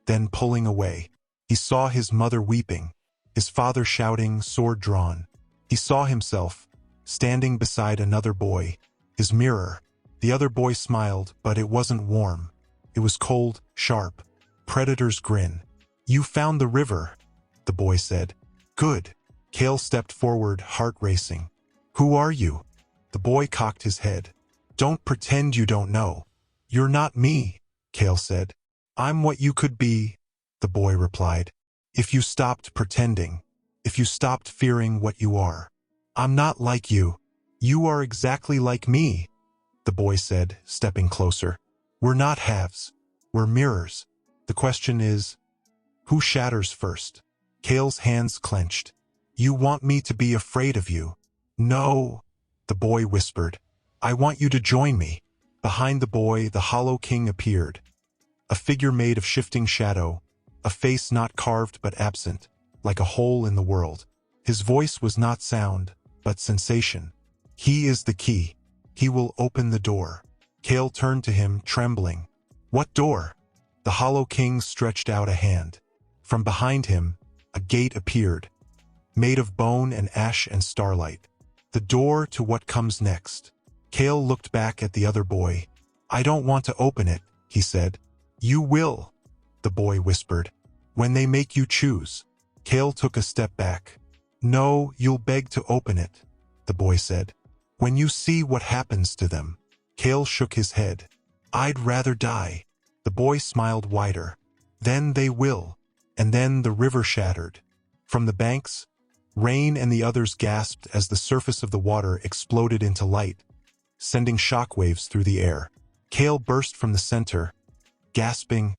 then pulling away. He saw his mother weeping, his father shouting, sword drawn. He saw himself, standing beside another boy, his mirror. The other boy smiled, but it wasn't warm. It was cold, sharp, predator's grin. "You found the river," the boy said. "Good." Kale stepped forward, heart racing. "Who are you?" The boy cocked his head. "Don't pretend you don't know." "You're not me," Kale said. "I'm what you could be," the boy replied. "If you stopped pretending, if you stopped fearing what you are." "I'm not like you." "You are exactly like me," the boy said, stepping closer. "We're not halves. We're mirrors. The question is, who shatters first?" Kale's hands clenched. "You want me to be afraid of you?" "No," the boy whispered. "I want you to join me." Behind the boy, the Hollow King appeared. A figure made of shifting shadow, a face not carved but absent, like a hole in the world. His voice was not sound, but sensation. "He is the key. He will open the door." Kale turned to him, trembling. "What door?" The Hollow King stretched out a hand. From behind him, a gate appeared, made of bone and ash and starlight. The door to what comes next. Kale looked back at the other boy. "I don't want to open it," he said. "You will," the boy whispered. "When they make you choose." Kale took a step back. "No, you'll beg to open it," the boy said. "When you see what happens to them." Kale shook his head. "I'd rather die." The boy smiled wider. "Then they will." And then the river shattered. From the banks, Rain and the others gasped as the surface of the water exploded into light, sending shockwaves through the air. Kale burst from the center, gasping,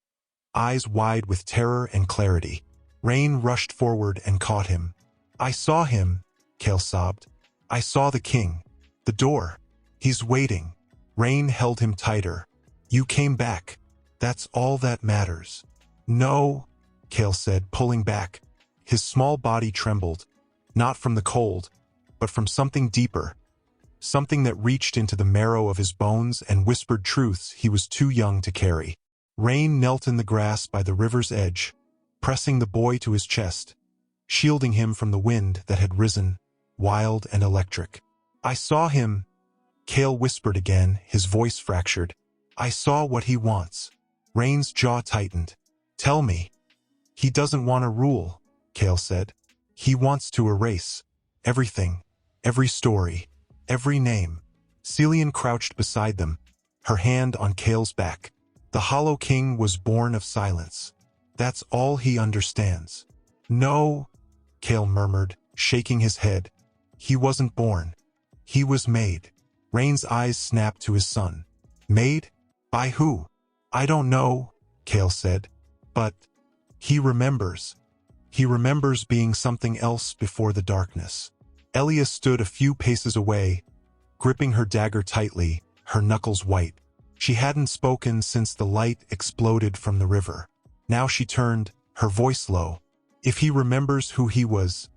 eyes wide with terror and clarity. Rain rushed forward and caught him. "I saw him," Kale sobbed. "I saw the king. The door. He's waiting." Rain held him tighter. "You came back. That's all that matters." "No," Kale said, pulling back. His small body trembled, not from the cold, but from something deeper, something that reached into the marrow of his bones and whispered truths he was too young to carry. Rain knelt in the grass by the river's edge, pressing the boy to his chest, shielding him from the wind that had risen, wild and electric. "I saw him," Kale whispered again, his voice fractured. "I saw what he wants." Rain's jaw tightened. "Tell me." "He doesn't want to rule," Kale said. "He wants to erase everything, every story, every name." Celian crouched beside them, her hand on Kale's back. "The Hollow King was born of silence. That's all he understands." "No," Kale murmured, shaking his head. "He wasn't born. He was made." Rain's eyes snapped to his son. "Made? By who?" "I don't know," Kale said. "But he remembers. He remembers being something else before the darkness." Elia stood a few paces away, gripping her dagger tightly, her knuckles white. She hadn't spoken since the light exploded from the river. Now she turned, her voice low. If he remembers who he was,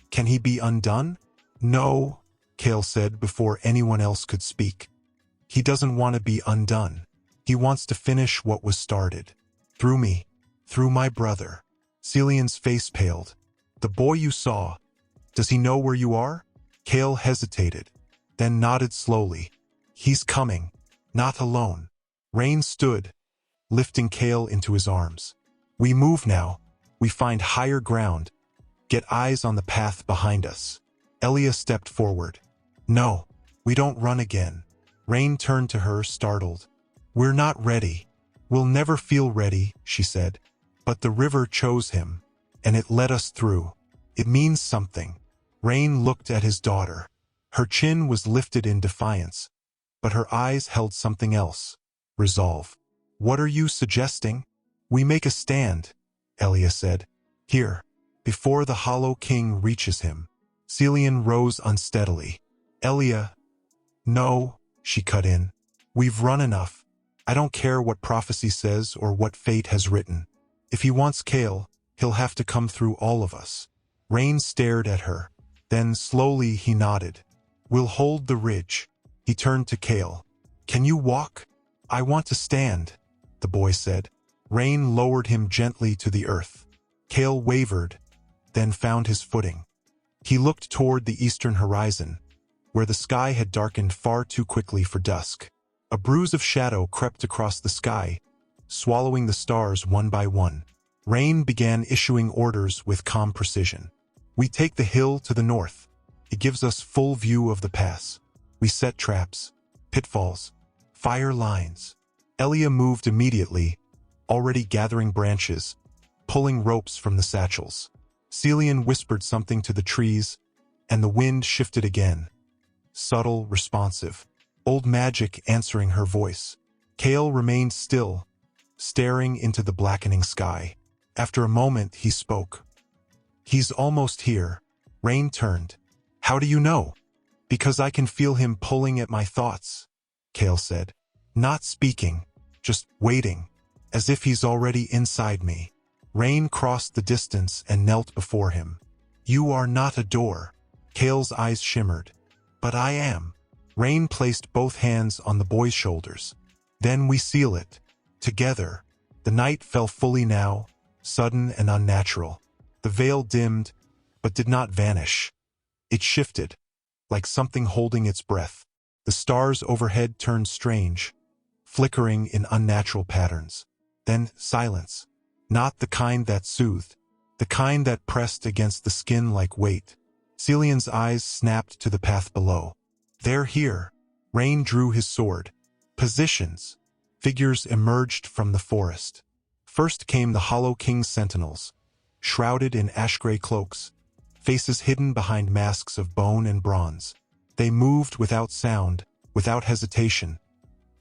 can he be undone? No, Kale said before anyone else could speak. He doesn't want to be undone. He wants to finish what was started. Through me. Through my brother. Celian's face paled. The boy you saw. Does he know where you are? Kale hesitated, then nodded slowly. He's coming. Not alone. Rain stood, lifting Kale into his arms. We move now. We find higher ground. Get eyes on the path behind us. Elia stepped forward. No, we don't run again. Rain turned to her, startled. We're not ready. We'll never feel ready, she said. But the river chose him, and it led us through. It means something. Rain looked at his daughter. Her chin was lifted in defiance, but her eyes held something else. Resolve. What are you suggesting? We make a stand, Elia said. Here, before the Hollow King reaches him. Celian rose unsteadily. Elia. No, she cut in. We've run enough. I don't care what prophecy says or what fate has written. If he wants Kale, he'll have to come through all of us. Rain stared at her. Then slowly he nodded. We'll hold the ridge. He turned to Kale. Can you walk? I want to stand, the boy said. Rain lowered him gently to the earth. Kale wavered, then found his footing. He looked toward the eastern horizon, where the sky had darkened far too quickly for dusk. A bruise of shadow crept across the sky, swallowing the stars one by one. Rain began issuing orders with calm precision. We take the hill to the north. It gives us full view of the pass. We set traps, pitfalls, fire lines. Elia moved immediately, already gathering branches, pulling ropes from the satchels. Celian whispered something to the trees, and the wind shifted again. Subtle, responsive. Old magic answering her voice. Kale remained still, staring into the blackening sky. After a moment, he spoke. He's almost here. Rain turned. How do you know? Because I can feel him pulling at my thoughts, Kale said. Not speaking, just waiting, as if he's already inside me. Rain crossed the distance and knelt before him. You are not a door. Kale's eyes shimmered. But I am. Rain placed both hands on the boy's shoulders. Then we seal it. Together. The night fell fully now, sudden and unnatural. The veil dimmed, but did not vanish. It shifted, like something holding its breath. The stars overhead turned strange, flickering in unnatural patterns. Then silence. Not the kind that soothed, the kind that pressed against the skin like weight. Celian's eyes snapped to the path below. They're here. Rain drew his sword. Positions. Figures emerged from the forest. First came the Hollow King's sentinels, shrouded in ash-gray cloaks, faces hidden behind masks of bone and bronze. They moved without sound, without hesitation,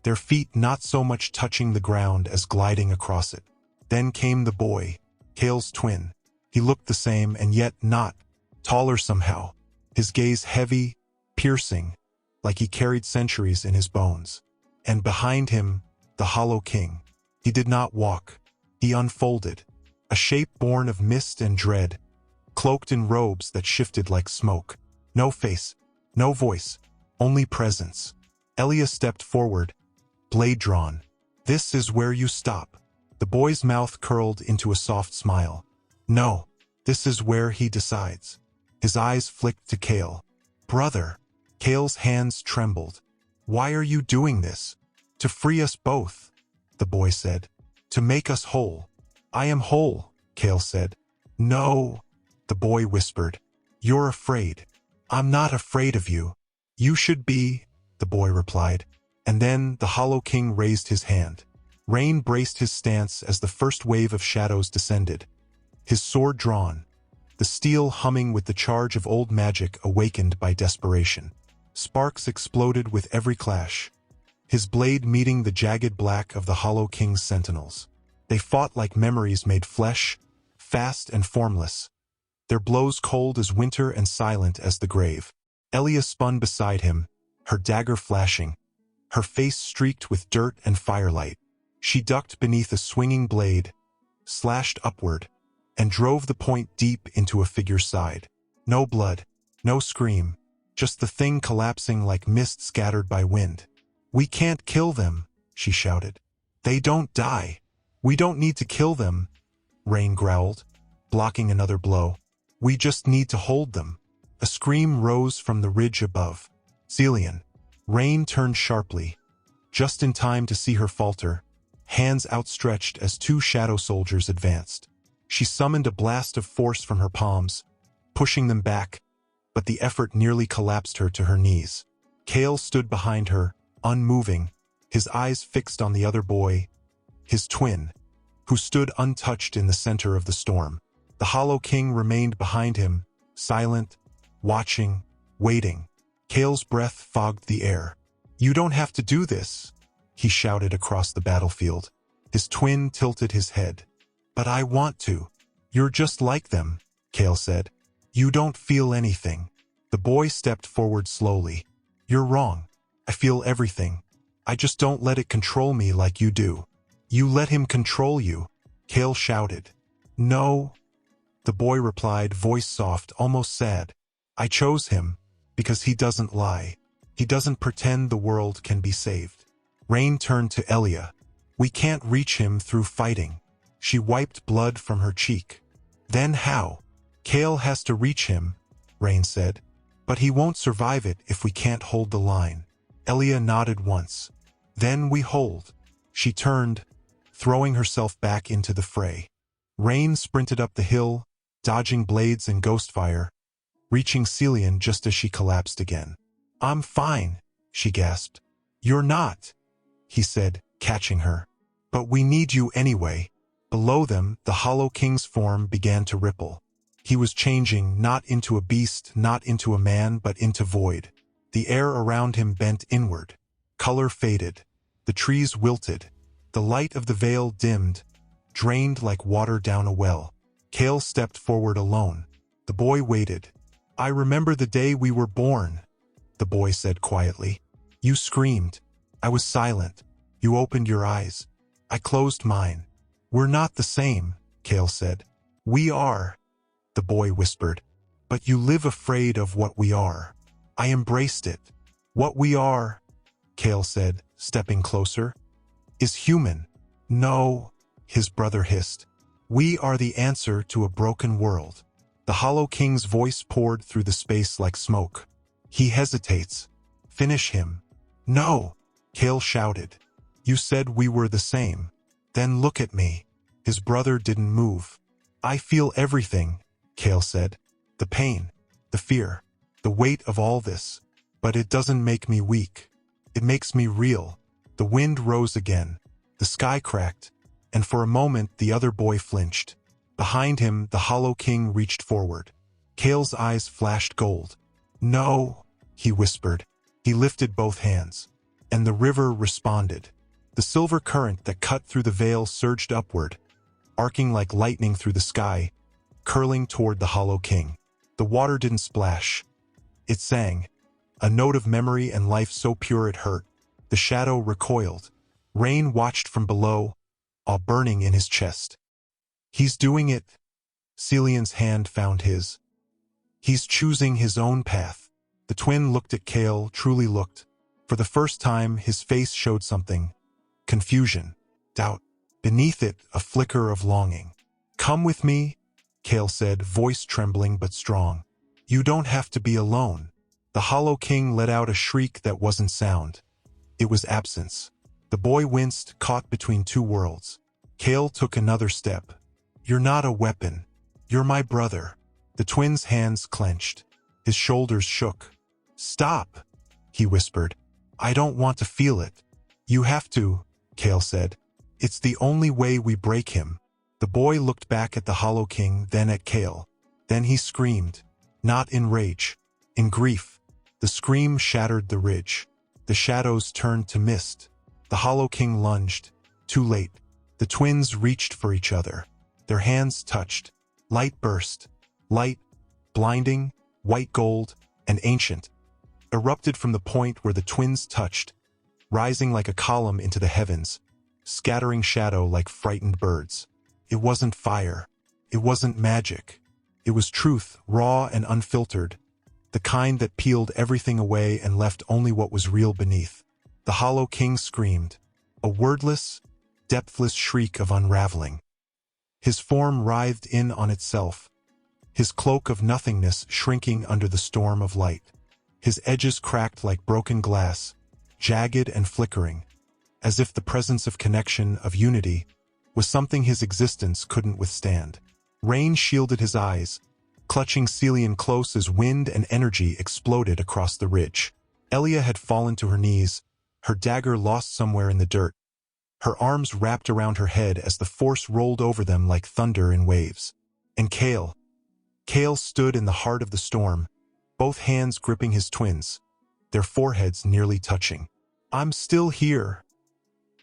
their feet not so much touching the ground as gliding across it. Then came the boy, Kale's twin. He looked the same and yet not, taller somehow, his gaze heavy, piercing, like he carried centuries in his bones. And behind him, the Hollow King. He did not walk. He unfolded, a shape born of mist and dread, cloaked in robes that shifted like smoke. No face, no voice, only presence. Elia stepped forward, blade drawn. This is where you stop. The boy's mouth curled into a soft smile. No, this is where he decides. His eyes flicked to Kale. Brother. Kale's hands trembled. Why are you doing this? To free us both, the boy said. To make us whole. I am whole, Kale said. No, the boy whispered. You're afraid. I'm not afraid of you. You should be, the boy replied. And then the Hollow King raised his hand. Rain braced his stance as the first wave of shadows descended. His sword drawn, the steel humming with the charge of old magic awakened by desperation. Sparks exploded with every clash, his blade meeting the jagged black of the Hollow King's sentinels. They fought like memories made flesh, fast and formless, their blows cold as winter and silent as the grave. Elia spun beside him, her dagger flashing. her face streaked with dirt and firelight. She ducked beneath a swinging blade, slashed upward, and drove the point deep into a figure's side. No blood, no scream, just the thing collapsing like mist scattered by wind. "We can't kill them," she shouted. "They don't die. We don't need to kill them," Rain growled, blocking another blow. "We just need to hold them." A scream rose from the ridge above. "Celian." Rain turned sharply, just in time to see her falter, hands outstretched as two shadow soldiers advanced. She summoned a blast of force from her palms, pushing them back, but the effort nearly collapsed her to her knees. Kale stood behind her, unmoving, his eyes fixed on the other boy, his twin, who stood untouched in the center of the storm. The Hollow King remained behind him, silent, watching, waiting. Kale's breath fogged the air. "You don't have to do this," he shouted across the battlefield. His twin tilted his head. "But I want to." "You're just like them," Kale said. "You don't feel anything." The boy stepped forward slowly. "You're wrong. I feel everything. I just don't let it control me like you do." "You let him control you," Kale shouted. "No," the boy replied, voice soft, almost sad. "I chose him because he doesn't lie. He doesn't pretend the world can be saved." Rain turned to Elia. "We can't reach him through fighting." She wiped blood from her cheek. "Then how?" "Kale has to reach him," Rain said. "But he won't survive it if we can't hold the line." Elia nodded once. "Then we hold." She turned, throwing herself back into the fray. Rain sprinted up the hill, dodging blades and ghost fire, reaching Celian just as she collapsed again. "I'm fine," she gasped. "You're not," he said, catching her. "But we need you anyway." Below them, the Hollow King's form began to ripple. He was changing, not into a beast, not into a man, but into void. The air around him bent inward. Color faded. The trees wilted. The light of the veil dimmed, drained like water down a well. Kale stepped forward alone. The boy waited. "I remember the day we were born," the boy said quietly. "You screamed. I was silent. You opened your eyes. I closed mine." "We're not the same," Kale said. "We are," the boy whispered. "But you live afraid of what we are." I embraced it. "What we are," Kale said, stepping closer, "is human." "No," his brother hissed. "We are the answer to a broken world." The Hollow King's voice poured through the space like smoke. "He hesitates. Finish him." "No," Kale shouted. "You said we were the same. Then look at me." His brother didn't move. "I feel everything," Kale said. "The pain, the fear, the weight of all this. But it doesn't make me weak. It makes me real." The wind rose again. The sky cracked, and for a moment the other boy flinched. Behind him, the Hollow King reached forward. Kale's eyes flashed gold. "No," he whispered. He lifted both hands. And the river responded. The silver current that cut through the veil surged upward, arcing like lightning through the sky, curling toward the Hollow King. The water didn't splash. It sang, a note of memory and life so pure it hurt. The shadow recoiled. Rain watched from below, awe burning in his chest. "He's doing it." Celian's hand found his. "He's choosing his own path." The twin looked at Kale, truly looked. For the first time, his face showed something. Confusion, doubt. Beneath it, a flicker of longing. "Come with me," Kale said, voice trembling but strong. "You don't have to be alone." The Hollow King let out a shriek that wasn't sound. It was absence. The boy winced, caught between two worlds. Kale took another step. "You're not a weapon. You're my brother." The twin's hands clenched. His shoulders shook. "Stop," he whispered. "I don't want to feel it." "You have to," Kale said. "It's the only way we break him." The boy looked back at the Hollow King, then at Kale. Then he screamed. Not in rage. In grief. The scream shattered the ridge. The shadows turned to mist. The Hollow King lunged. Too late. The twins reached for each other. Their hands touched. Light burst. Light, blinding, white gold, and ancient, erupted from the point where the twins touched. rising like a column into the heavens, scattering shadow like frightened birds. It wasn't fire. It wasn't magic. It was truth, raw and unfiltered, the kind that peeled everything away and left only what was real beneath. The Hollow King screamed, a wordless, depthless shriek of unraveling. His form writhed in on itself, his cloak of nothingness shrinking under the storm of light. His edges cracked like broken glass, jagged and flickering, as if the presence of connection, of unity, was something his existence couldn't withstand. Rain shielded his eyes, clutching Celian close as wind and energy exploded across the ridge. Elia had fallen to her knees, her dagger lost somewhere in the dirt, her arms wrapped around her head as the force rolled over them like thunder in waves. And Kale stood in the heart of the storm, both hands gripping his twins, their foreheads nearly touching. "I'm still here,"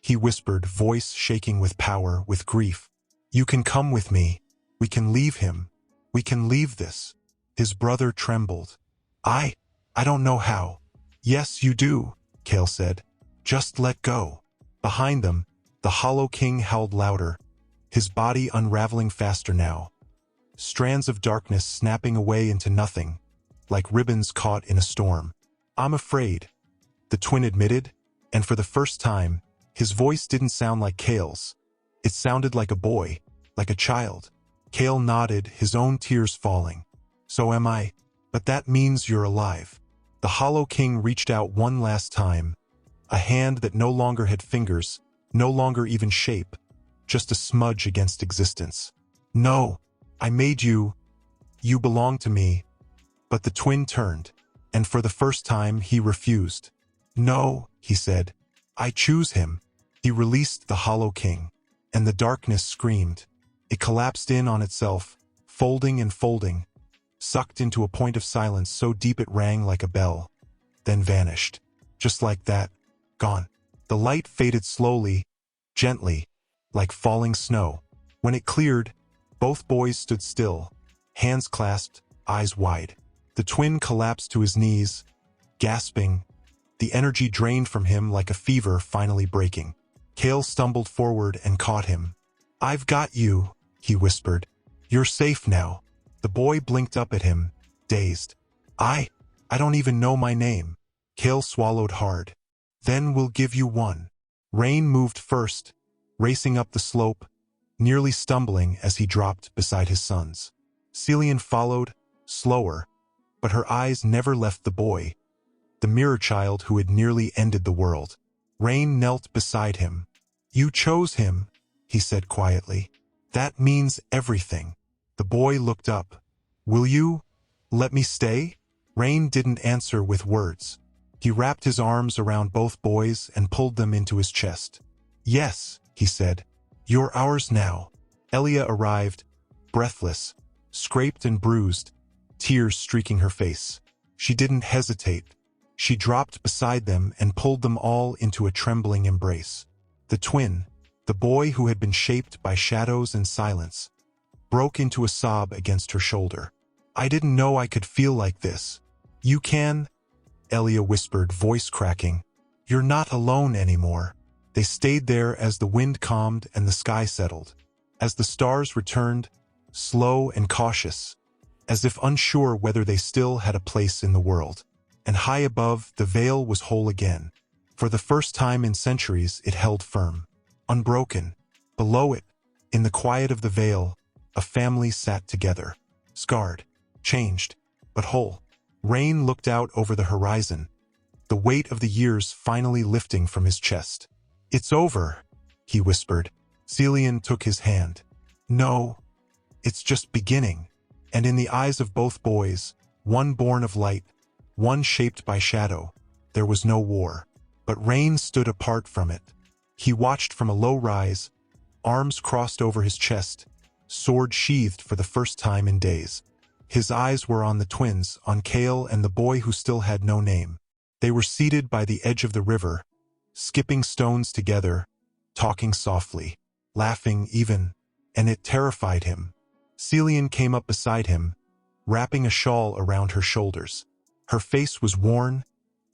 he whispered, voice shaking with power, with grief. "You can come with me. We can leave him. We can leave this." His brother trembled. I don't know how." "Yes, you do," Kale said. "Just let go." Behind them, the Hollow King howled louder, his body unraveling faster now. Strands of darkness snapping away into nothing, like ribbons caught in a storm. "I'm afraid," the twin admitted, and for the first time, his voice didn't sound like Kale's. It sounded like a boy, like a child. Kale nodded, his own tears falling. "So am I. But that means you're alive." The Hollow King reached out one last time, a hand that no longer had fingers, no longer even shape, just a smudge against existence. "No, I made you. You belong to me." But the twin turned, and for the first time he refused. "No," he said. "I choose him." He released the Hollow King, and the darkness screamed. It collapsed in on itself, folding and folding, sucked into a point of silence so deep it rang like a bell, then vanished. Just like that, gone. The light faded slowly, gently, like falling snow. When it cleared, both boys stood still, hands clasped, eyes wide. The twin collapsed to his knees, gasping, the energy drained from him like a fever finally breaking. Kale stumbled forward and caught him. "I've got you," he whispered. "You're safe now." The boy blinked up at him, dazed. I don't even know my name." Kale swallowed hard. "Then we'll give you one." Rain moved first, racing up the slope, nearly stumbling as he dropped beside his sons. Celian followed, slower, but her eyes never left the boy, the mirror child who had nearly ended the world. Rain knelt beside him. "You chose him," he said quietly. "That means everything." The boy looked up. "Will you let me stay?" Rain didn't answer with words. He wrapped his arms around both boys and pulled them into his chest. "Yes," he said. "You're ours now." Elia arrived, breathless, scraped and bruised, tears streaking her face. She didn't hesitate. She dropped beside them and pulled them all into a trembling embrace. The twin, the boy who had been shaped by shadows and silence, broke into a sob against her shoulder. "I didn't know I could feel like this." "You can," Elia whispered, voice cracking. "You're not alone anymore." They stayed there as the wind calmed and the sky settled, as the stars returned, slow and cautious, as if unsure whether they still had a place in the world. And high above, the veil was whole again. For the first time in centuries, it held firm, unbroken. Below it, in the quiet of the veil, a family sat together, scarred, changed, but whole. Rain looked out over the horizon, the weight of the years finally lifting from his chest. "It's over," he whispered. Celian took his hand. "No, it's just beginning." And in the eyes of both boys, one born of light, one shaped by shadow, there was no war. But Rain stood apart from it. He watched from a low rise, arms crossed over his chest, sword sheathed for the first time in days. His eyes were on the twins, on Kale and the boy who still had no name. They were seated by the edge of the river, skipping stones together, talking softly, laughing even, and it terrified him. Celian came up beside him, wrapping a shawl around her shoulders. Her face was worn,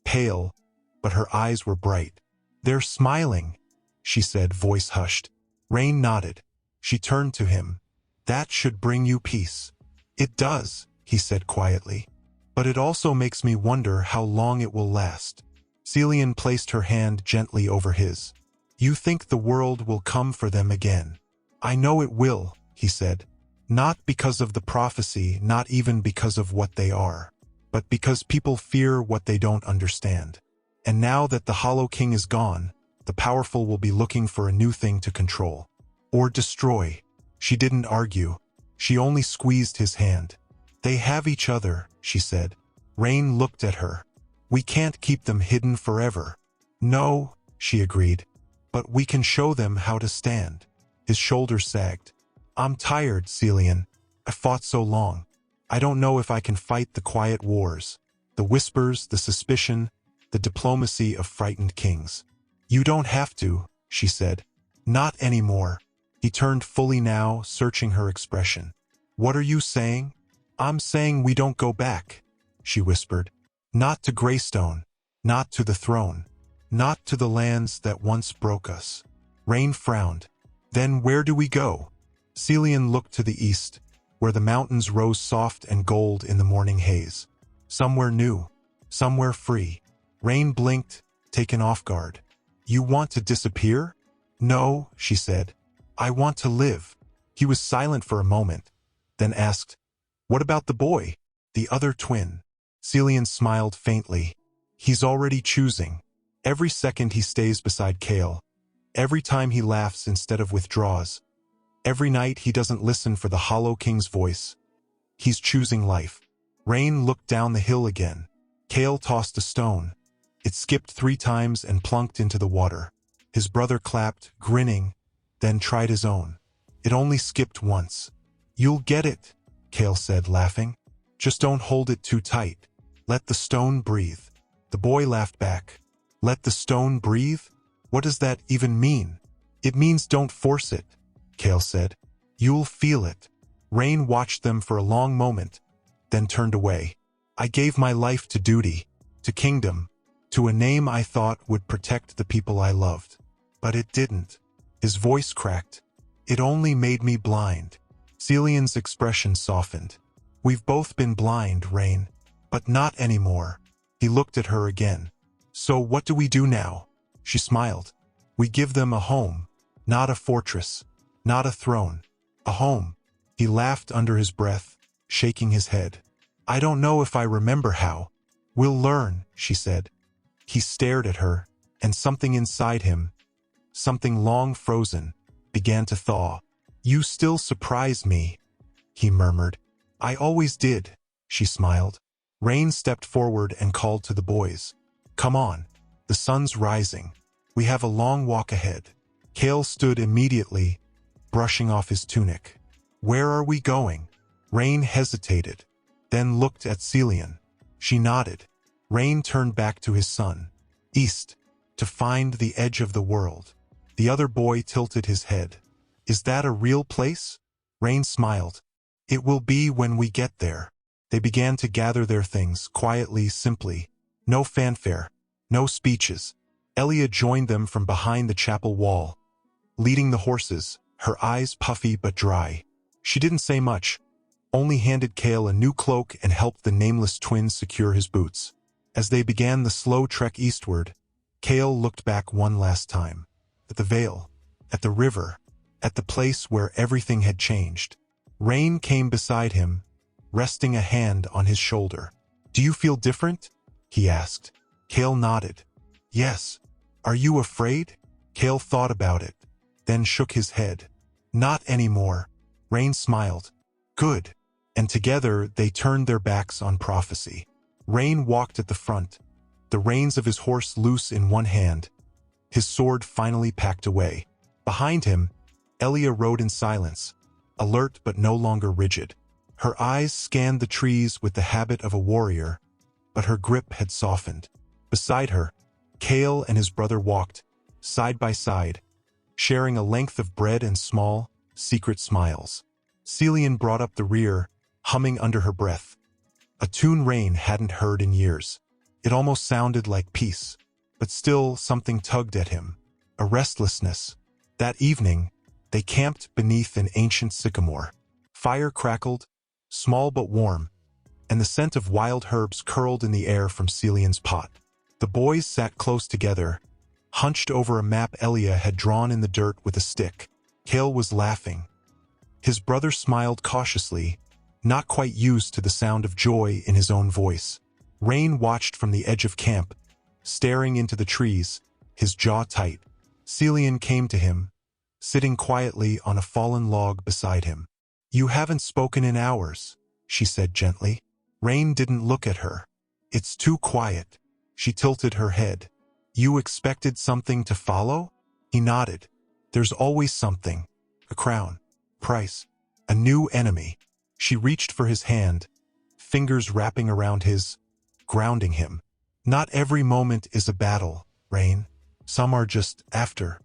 pale, but her eyes were bright. "They're smiling," she said, voice hushed. Rain nodded. She turned to him. "That should bring you peace." "It does," he said quietly. "But it also makes me wonder how long it will last." Celian placed her hand gently over his. "You think the world will come for them again?" "I know it will," he said. "Not because of the prophecy, not even because of what they are, but because people fear what they don't understand. And now that the Hollow King is gone, the powerful will be looking for a new thing to control. Or destroy." She didn't argue. She only squeezed his hand. "They have each other," she said. Rain looked at her. "We can't keep them hidden forever." "No," she agreed. "But we can show them how to stand." His shoulders sagged. "I'm tired, Celian. I fought so long. I don't know if I can fight the quiet wars, the whispers, the suspicion, the diplomacy of frightened kings." "You don't have to," she said. "Not anymore." He turned fully now, searching her expression. "What are you saying?" "I'm saying we don't go back," she whispered. "Not to Greystone, not to the throne, not to the lands that once broke us." Rain frowned. "Then where do we go?" Celian looked to the east, where the mountains rose soft and gold in the morning haze. "Somewhere new, somewhere free." Rain blinked, taken off guard. "You want to disappear?" "No," she said. "I want to live." He was silent for a moment, then asked, "What about the boy, the other twin?" Celian smiled faintly. "He's already choosing. Every second he stays beside Kale. Every time he laughs instead of withdraws. Every night he doesn't listen for the Hollow King's voice. He's choosing life." Rain looked down the hill again. Kale tossed a stone. It skipped 3 times and plunked into the water. His brother clapped, grinning, then tried his own. It only skipped once. "You'll get it," Kale said, laughing. "Just don't hold it too tight. Let the stone breathe." The boy laughed back. "Let the stone breathe? What does that even mean?" "It means don't force it," Kale said. "You'll feel it." Rain watched them for a long moment, then turned away. "I gave my life to duty, to kingdom, to a name I thought would protect the people I loved. But it didn't." His voice cracked. "It only made me blind." Celian's expression softened. "We've both been blind, Rain, but not anymore." He looked at her again. "So what do we do now?" She smiled. "We give them a home, not a fortress, not a throne, a home." He laughed under his breath, shaking his head. "I don't know if I remember how." "We'll learn," she said. He stared at her, and something inside him, something long frozen, began to thaw. "You still surprise me," he murmured. "I always did," she smiled. Rain stepped forward and called to the boys. "Come on. The sun's rising. We have a long walk ahead." Kale stood immediately, brushing off his tunic. "Where are we going?" Rain hesitated, then looked at Celian. She nodded. Rain turned back to his son. "East, to find the edge of the world." The other boy tilted his head. "Is that a real place?" Rain smiled. "It will be when we get there." They began to gather their things, quietly, simply. No fanfare, no speeches. Elia joined them from behind the chapel wall, leading the horses, her eyes puffy but dry. She didn't say much, only handed Kale a new cloak and helped the nameless twin secure his boots. As they began the slow trek eastward, Kale looked back one last time. At the vale, at the river, at the place where everything had changed. Rain came beside him, resting a hand on his shoulder. "Do you feel different?" he asked. Kale nodded. "Yes." "Are you afraid?" Kale thought about it, then shook his head. "Not anymore." Rain smiled. "Good." And together they turned their backs on prophecy. Rain walked at the front, the reins of his horse loose in one hand, his sword finally packed away. Behind him, Elia rode in silence, alert but no longer rigid. Her eyes scanned the trees with the habit of a warrior, but her grip had softened. Beside her, Kale and his brother walked, side by side, sharing a length of bread and small, secret smiles. Celian brought up the rear, humming under her breath. A tune Rain hadn't heard in years. It almost sounded like peace. but still something tugged at him, a restlessness. That evening, they camped beneath an ancient sycamore. Fire crackled, small but warm, and the scent of wild herbs curled in the air from Celian's pot. The boys sat close together, hunched over a map Elia had drawn in the dirt with a stick. Cale was laughing. His brother smiled cautiously, not quite used to the sound of joy in his own voice. Rain watched from the edge of camp, staring into the trees, his jaw tight. Celian came to him, sitting quietly on a fallen log beside him. "You haven't spoken in hours," she said gently. Rain didn't look at her. "It's too quiet." She tilted her head. "You expected something to follow?" He nodded. "There's always something. A crown. Price. A new enemy." She reached for his hand, fingers wrapping around his, grounding him. "Not every moment is a battle, Rain. Some are just after.